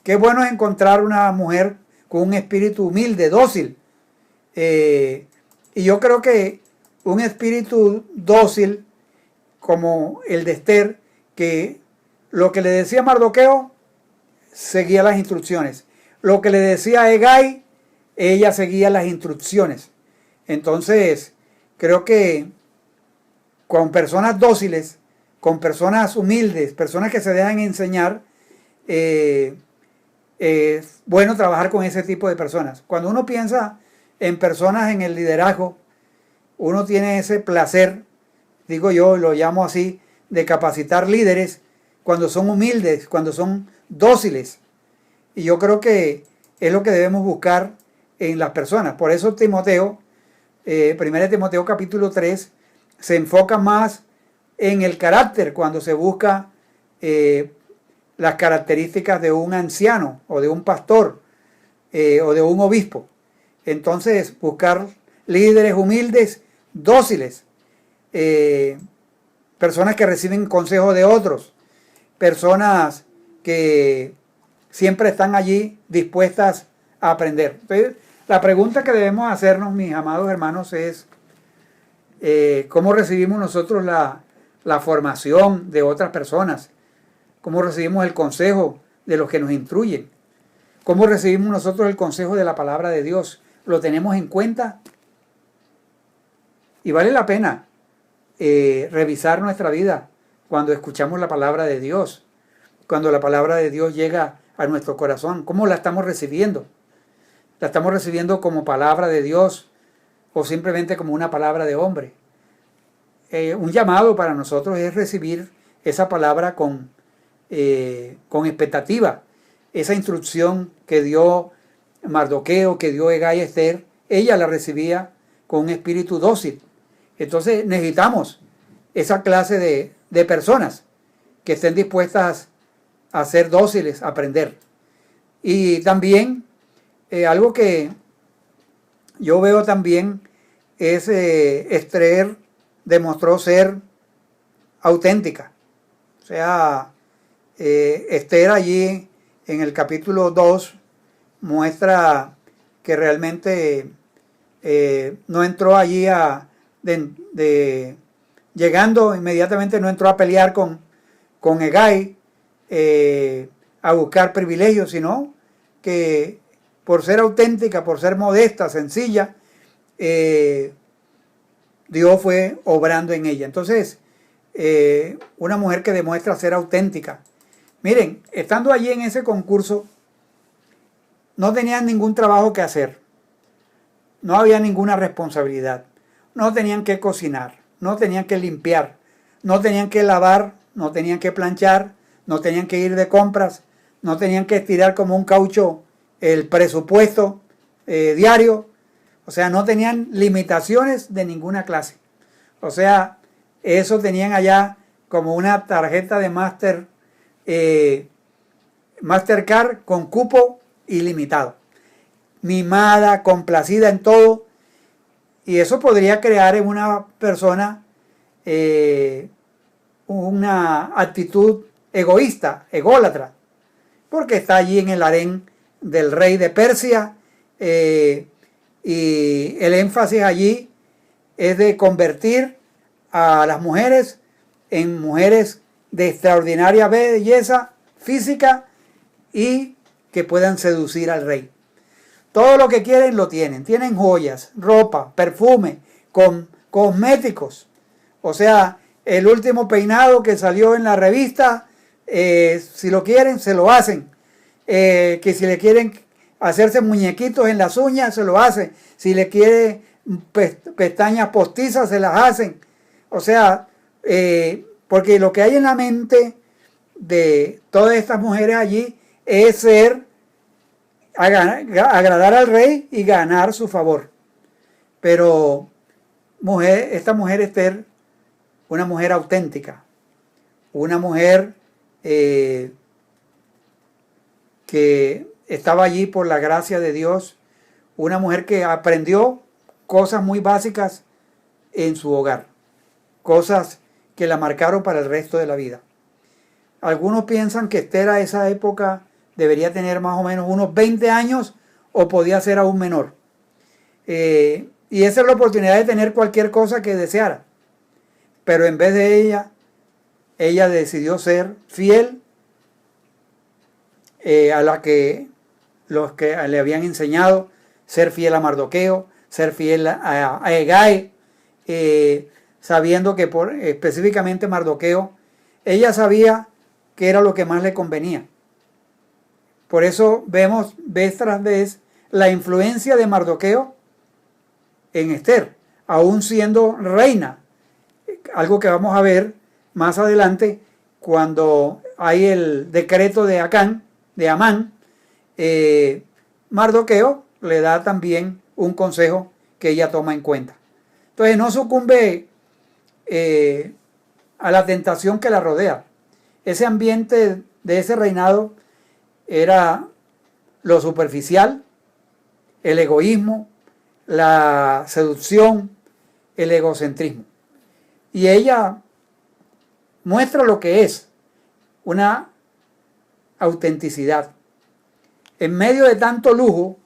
Qué bueno es encontrar una mujer con un espíritu humilde, dócil. Y yo creo que un espíritu dócil como el de Esther, que lo que le decía Mardoqueo, seguía las instrucciones. Lo que le decía Hegai, ella seguía las instrucciones. Entonces, creo que con personas dóciles, con personas humildes, personas que se dejan enseñar, es bueno trabajar con ese tipo de personas. Cuando uno piensa en personas en el liderazgo, uno tiene ese placer, digo yo, lo llamo así, de capacitar líderes cuando son humildes, cuando son dóciles. Y yo creo que es lo que debemos buscar en las personas. Por eso Timoteo, 1 Timoteo capítulo 3, se enfoca más en el carácter cuando se busca las características de un anciano o de un pastor o de un obispo. Entonces, buscar líderes humildes, dóciles, personas que reciben consejos de otros, personas que siempre están allí dispuestas a aprender. Entonces, la pregunta que debemos hacernos, mis amados hermanos, es ¿cómo recibimos nosotros la formación de otras personas? ¿Cómo recibimos el consejo de los que nos instruyen? ¿Cómo recibimos nosotros el consejo de la palabra de Dios? ¿Lo tenemos en cuenta? Y vale la pena revisar nuestra vida cuando escuchamos la palabra de Dios, cuando la palabra de Dios llega a nuestro corazón. ¿Cómo la estamos recibiendo? ¿La estamos recibiendo como palabra de Dios o simplemente como una palabra de hombre? Un llamado para nosotros es recibir esa palabra con expectativa. Esa instrucción que dio Mardoqueo, que dio Hegai a Esther, ella la recibía con un espíritu dócil. Entonces necesitamos esa clase de personas que estén dispuestas a ser dóciles, a aprender. Y también algo que yo veo también es Esther demostró ser auténtica. O sea, Esther allí en el capítulo 2 muestra que realmente no entró allí llegando inmediatamente, no entró a pelear con Hegai a buscar privilegios, sino que por ser auténtica, por ser modesta, sencilla, Dios fue obrando en ella. Entonces, una mujer que demuestra ser auténtica. Miren, estando allí en ese concurso, no tenían ningún trabajo que hacer. No había ninguna responsabilidad. No tenían que cocinar, no tenían que limpiar, no tenían que lavar, no tenían que planchar, no tenían que ir de compras, no tenían que estirar como un caucho el presupuesto diario. O sea, no tenían limitaciones de ninguna clase. O sea, eso tenían allá como una tarjeta de Mastercard con cupo ilimitado. Mimada, complacida en todo. Y eso podría crear en una persona una actitud egoísta, ególatra, porque está allí en el harén del rey de Persia, y el énfasis allí es de convertir a las mujeres en mujeres de extraordinaria belleza física y que puedan seducir al rey. Todo lo que quieren lo tienen. Tienen joyas, ropa, perfume, cosméticos. O sea, el último peinado que salió en la revista, si lo quieren, se lo hacen. Que si le quieren hacerse muñequitos en las uñas, se lo hacen. Si le quiere pestañas postizas, se las hacen. O sea, Porque lo que hay en la mente de todas estas mujeres allí es agradar al rey y ganar su favor. Pero esta mujer Esther, una mujer auténtica, una mujer que estaba allí por la gracia de Dios, una mujer que aprendió cosas muy básicas en su hogar, cosas que la marcaron para el resto de la vida. Algunos piensan que Esther a esa época debería tener más o menos unos 20 años o podía ser aún menor. Y esa es la oportunidad de tener cualquier cosa que deseara. Pero en vez de ella decidió ser fiel a los que le habían enseñado, ser fiel a Mardoqueo, ser fiel a Hegai, sabiendo que específicamente Mardoqueo, ella sabía que era lo que más le convenía. Por eso vemos vez tras vez la influencia de Mardoqueo en Esther, aún siendo reina, algo que vamos a ver más adelante cuando hay el decreto de Amán. Mardoqueo le da también un consejo que ella toma en cuenta. Entonces no sucumbe a la tentación que la rodea. Ese ambiente de ese reinado era lo superficial, el egoísmo, la seducción, el egocentrismo. Y ella muestra lo que es una autenticidad. En medio de tanto lujo,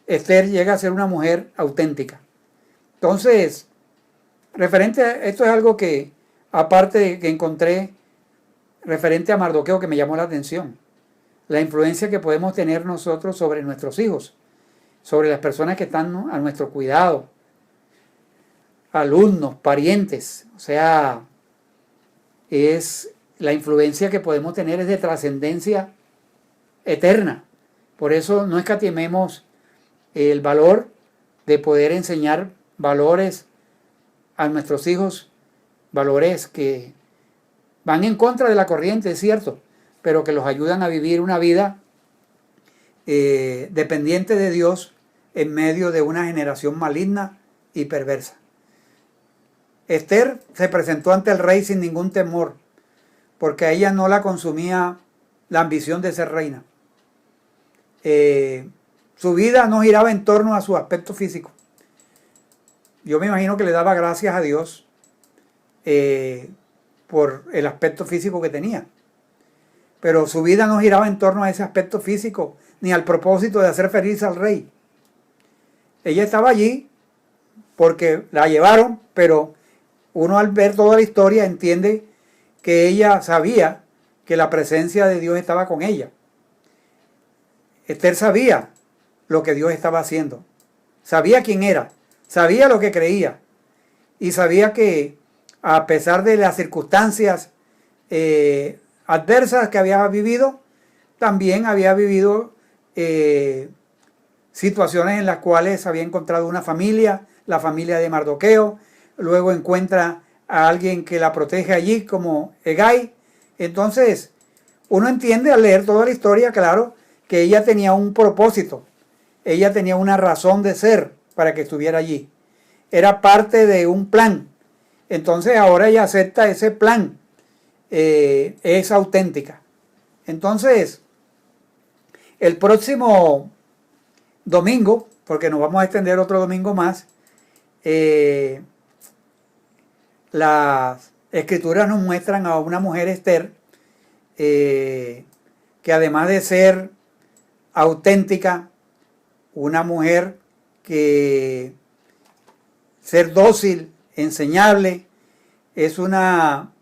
Esther llega a ser una mujer auténtica. Entonces, referente a esto es algo que, aparte de que encontré referente a Mardoqueo, que me llamó la atención. La influencia que podemos tener nosotros sobre nuestros hijos, sobre las personas que están a nuestro cuidado, alumnos, parientes. O sea, la influencia que podemos tener es de trascendencia eterna. Por eso no escatimemos el valor de poder enseñar valores a nuestros hijos, valores que van en contra de la corriente, es cierto, pero que los ayudan a vivir una vida dependiente de Dios en medio de una generación maligna y perversa. Esther se presentó ante el rey sin ningún temor, porque a ella no la consumía la ambición de ser reina. Su vida no giraba en torno a su aspecto físico. Yo me imagino que le daba gracias a Dios por el aspecto físico que tenía. Pero su vida no giraba en torno a ese aspecto físico, ni al propósito de hacer feliz al rey. Ella estaba allí porque la llevaron, pero uno al ver toda la historia entiende que ella sabía que la presencia de Dios estaba con ella. Esther sabía lo que Dios estaba haciendo, sabía quién era, sabía lo que creía y sabía que a pesar de las circunstancias adversas que había vivido, también había vivido situaciones en las cuales había encontrado una familia, la familia de Mardoqueo, luego encuentra a alguien que la protege allí como Hegai. Entonces uno entiende al leer toda la historia, claro, que ella tenía un propósito, ella tenía una razón de ser para que estuviera allí, era parte de un plan. Entonces ahora ella acepta ese plan, es auténtica. Entonces el próximo domingo, porque nos vamos a extender otro domingo más, las escrituras nos muestran a una mujer Esther que además de ser auténtica, una mujer que ser dócil, enseñable, es una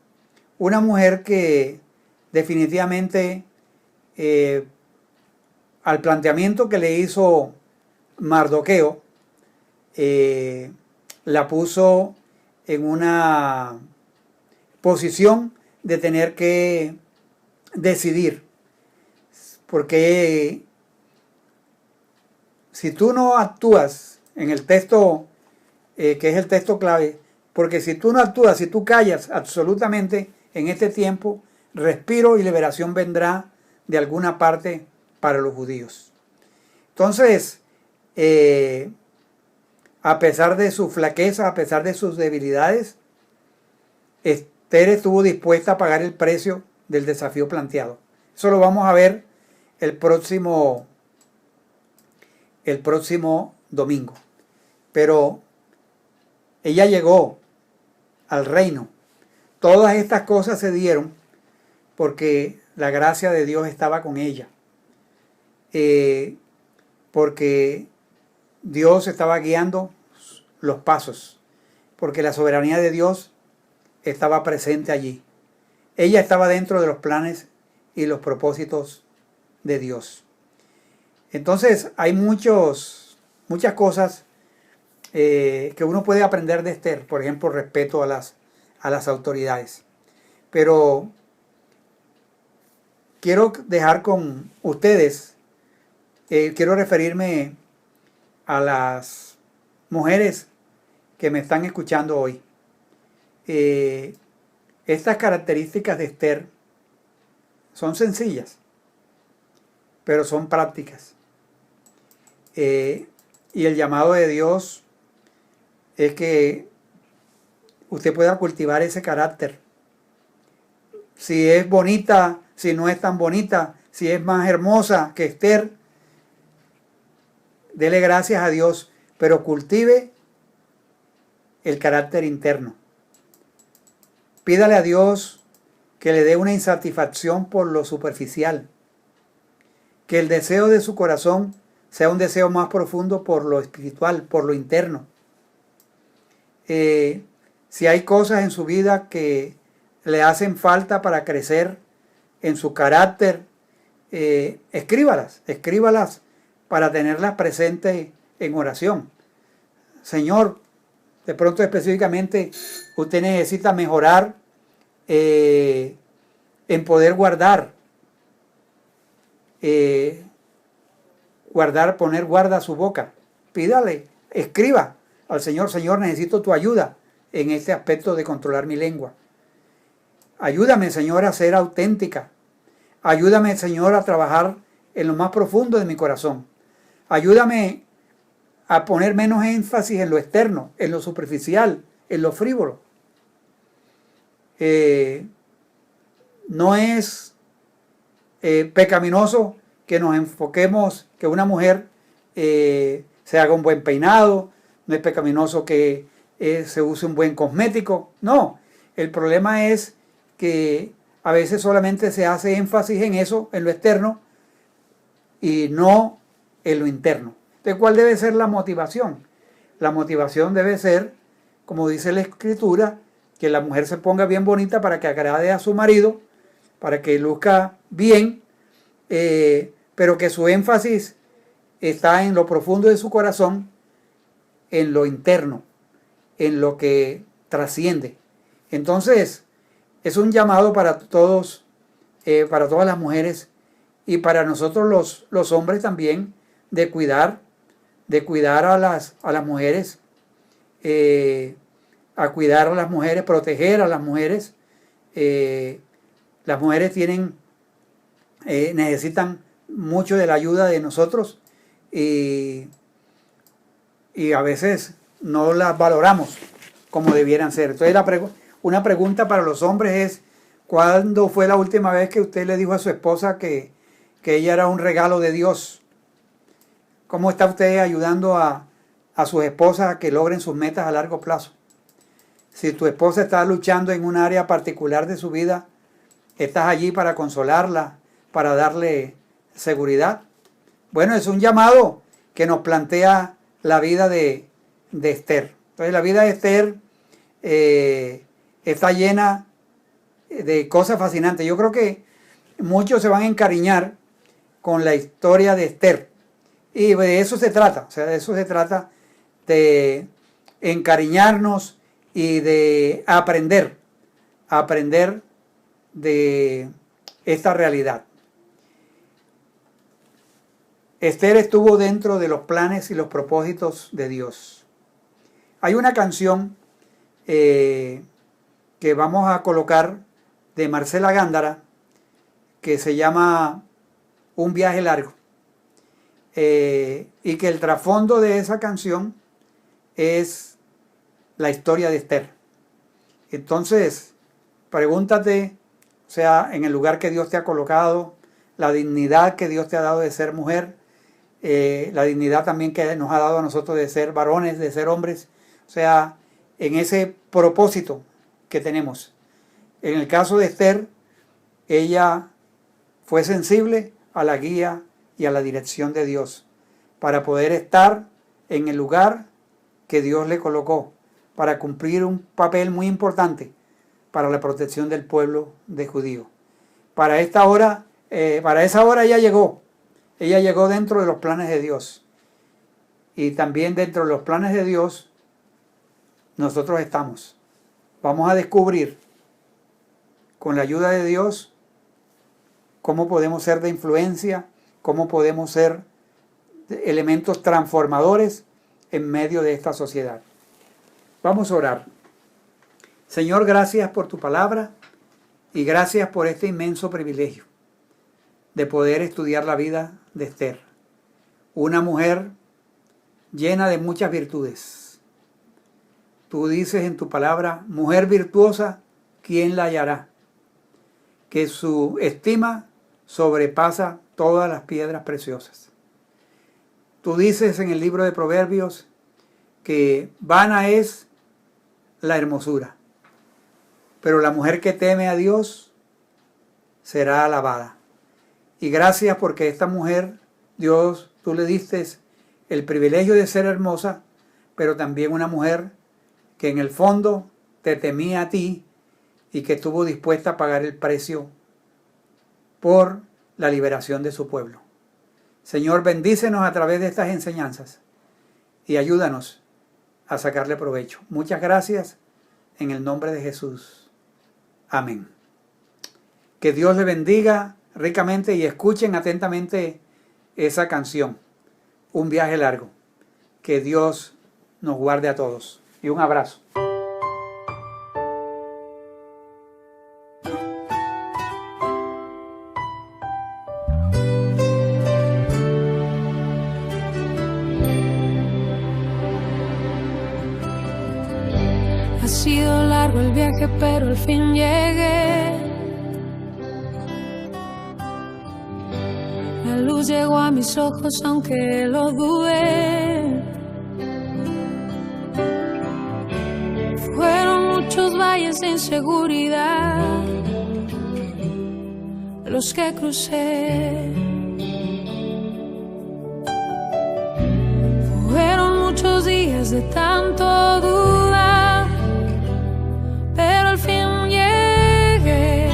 mujer que definitivamente al planteamiento que le hizo Mardoqueo, la puso en una posición de tener que decidir, porque si tú no actúas en el texto, que es el texto clave, Porque si tú no actúas, si tú callas absolutamente en este tiempo, respiro y liberación vendrá de alguna parte para los judíos. Entonces, a pesar de su flaqueza, a pesar de sus debilidades, Esther estuvo dispuesta a pagar el precio del desafío planteado. Eso lo vamos a ver el próximo domingo. Pero ella llegó al reino. Todas estas cosas se dieron porque la gracia de Dios estaba con ella. Porque Dios estaba guiando los pasos. Porque la soberanía de Dios estaba presente allí. Ella estaba dentro de los planes y los propósitos de Dios. Entonces hay muchas cosas que uno puede aprender de Esther. Por ejemplo, respeto a las autoridades. Pero quiero dejar con ustedes, quiero referirme a las mujeres que me están escuchando hoy. Estas características de Esther son sencillas, pero son prácticas. Y el llamado de Dios es que usted pueda cultivar ese carácter. Si es bonita, si no es tan bonita, si es más hermosa que Esther, dele gracias a Dios, pero cultive el carácter interno. Pídale a Dios que le dé una insatisfacción por lo superficial, que el deseo de su corazón sea un deseo más profundo por lo espiritual, por lo interno. Si hay cosas en su vida que le hacen falta para crecer en su carácter, escríbalas para tenerlas presentes en oración. Señor, de pronto específicamente usted necesita mejorar en poder poner guarda a su boca. Pídale, escriba al Señor: Señor, necesito tu ayuda en este aspecto de controlar mi lengua. Ayúdame, Señor, a ser auténtica. Ayúdame, Señor, a trabajar en lo más profundo de mi corazón. Ayúdame a poner menos énfasis en lo externo, en lo superficial, en lo frívolo. No es pecaminoso que nos enfoquemos, que una mujer se haga un buen peinado, no es pecaminoso que se use un buen cosmético. No, el problema es que a veces solamente se hace énfasis en eso, en lo externo, y no en lo interno. Entonces, ¿cuál debe ser la motivación? La motivación debe ser, como dice la Escritura, que la mujer se ponga bien bonita para que agrade a su marido, para que luzca bien, pero que su énfasis está en lo profundo de su corazón, en lo interno, en lo que trasciende. Entonces, es un llamado para todos, para todas las mujeres y para nosotros los hombres también, de cuidar a las mujeres, proteger a las mujeres. Las mujeres necesitan mucho de la ayuda de nosotros y a veces no las valoramos como debieran ser. Entonces una pregunta para los hombres es: ¿cuándo fue la última vez que usted le dijo a su esposa que ella era un regalo de Dios? ¿Cómo está usted ayudando a sus esposas a que logren sus metas a largo plazo? Si tu esposa está luchando en un área particular de su vida, ¿estás allí para consolarla, para darle seguridad? Bueno, es un llamado que nos plantea la vida de Esther. Entonces, la vida de Esther está llena de cosas fascinantes. Yo creo que muchos se van a encariñar con la historia de Esther. Y de eso se trata. O sea, de eso se trata, de encariñarnos y de aprender de esta realidad. Esther estuvo dentro de los planes y los propósitos de Dios. Hay una canción que vamos a colocar de Marcela Gándara, que se llama Un viaje largo, y que el trasfondo de esa canción es la historia de Esther. Entonces, pregúntate, o sea, en el lugar que Dios te ha colocado, la dignidad que Dios te ha dado de ser mujer, la dignidad también que nos ha dado a nosotros de ser varones, de ser hombres, o sea, en ese propósito que tenemos. En el caso de Esther, ella fue sensible a la guía y a la dirección de Dios para poder estar en el lugar que Dios le colocó, para cumplir un papel muy importante para la protección del pueblo de judío. Para esa hora ella llegó dentro de los planes de Dios, y también dentro de los planes de Dios nosotros estamos. Vamos a descubrir con la ayuda de Dios cómo podemos ser de influencia, cómo podemos ser elementos transformadores en medio de esta sociedad. Vamos a orar. Señor, gracias por tu palabra y gracias por este inmenso privilegio de poder estudiar la vida de Esther, una mujer llena de muchas virtudes. Tú dices en tu palabra, mujer virtuosa, ¿quién la hallará? Que su estima sobrepasa todas las piedras preciosas. Tú dices en el libro de Proverbios que vana es la hermosura, pero la mujer que teme a Dios será alabada. Y gracias porque esta mujer, Dios, tú le diste el privilegio de ser hermosa, pero también una mujer que en el fondo te temía a ti y que estuvo dispuesta a pagar el precio por la liberación de su pueblo. Señor, bendícenos a través de estas enseñanzas y ayúdanos a sacarle provecho. Muchas gracias en el nombre de Jesús. Amén. Que Dios le bendiga ricamente y escuchen atentamente esa canción, Un viaje largo. Que Dios nos guarde a todos. Y un abrazo. Ha sido largo el viaje, pero al fin llegué. La luz llegó a mis ojos, aunque lo dudé. Fueron muchos valles de inseguridad los que crucé. Fueron muchos días de tanto dudar, pero al fin llegué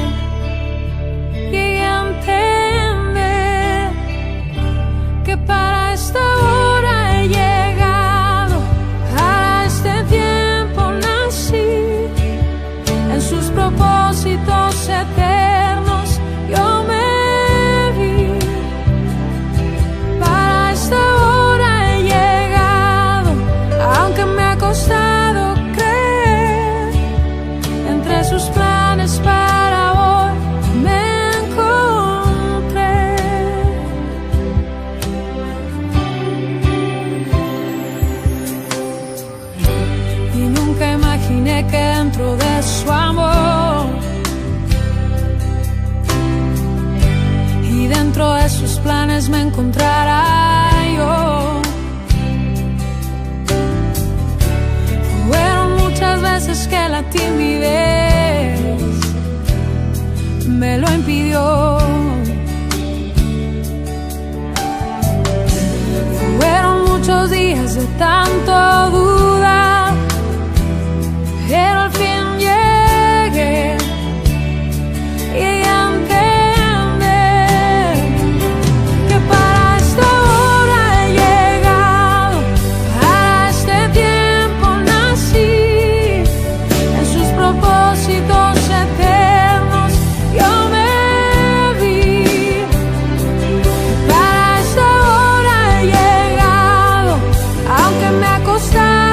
a entender que para esta hora he llegado, para este tiempo nací, en sus propósitos eternos yo me vi. Para esta hora he llegado, aunque me ha costado creer, entre sus planes para hoy me encontré. Y nunca imaginé que dentro de su amor y dentro de sus planes me encontrara yo. Fueron muchas veces que la timidez me lo impidió. Fueron muchos días de tanto dudar, pero al fin llegué a entender que para esta hora he llegado, para este tiempo nací, en sus propósitos eternos yo me vi. Para esta hora he llegado, aunque me ha costado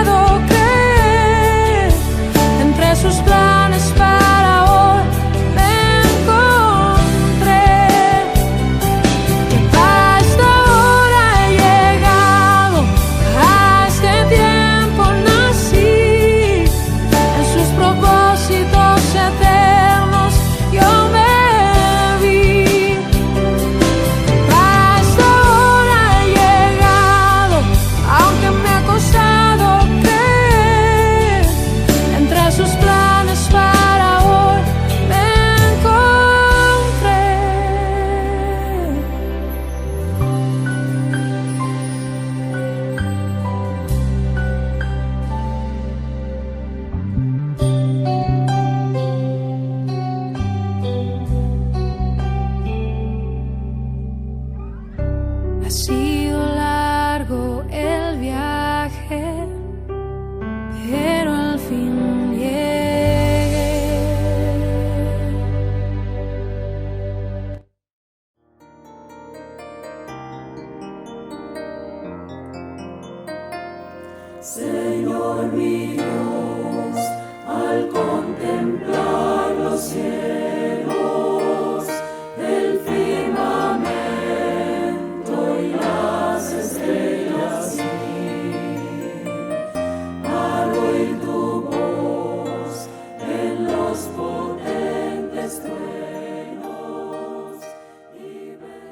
ha sido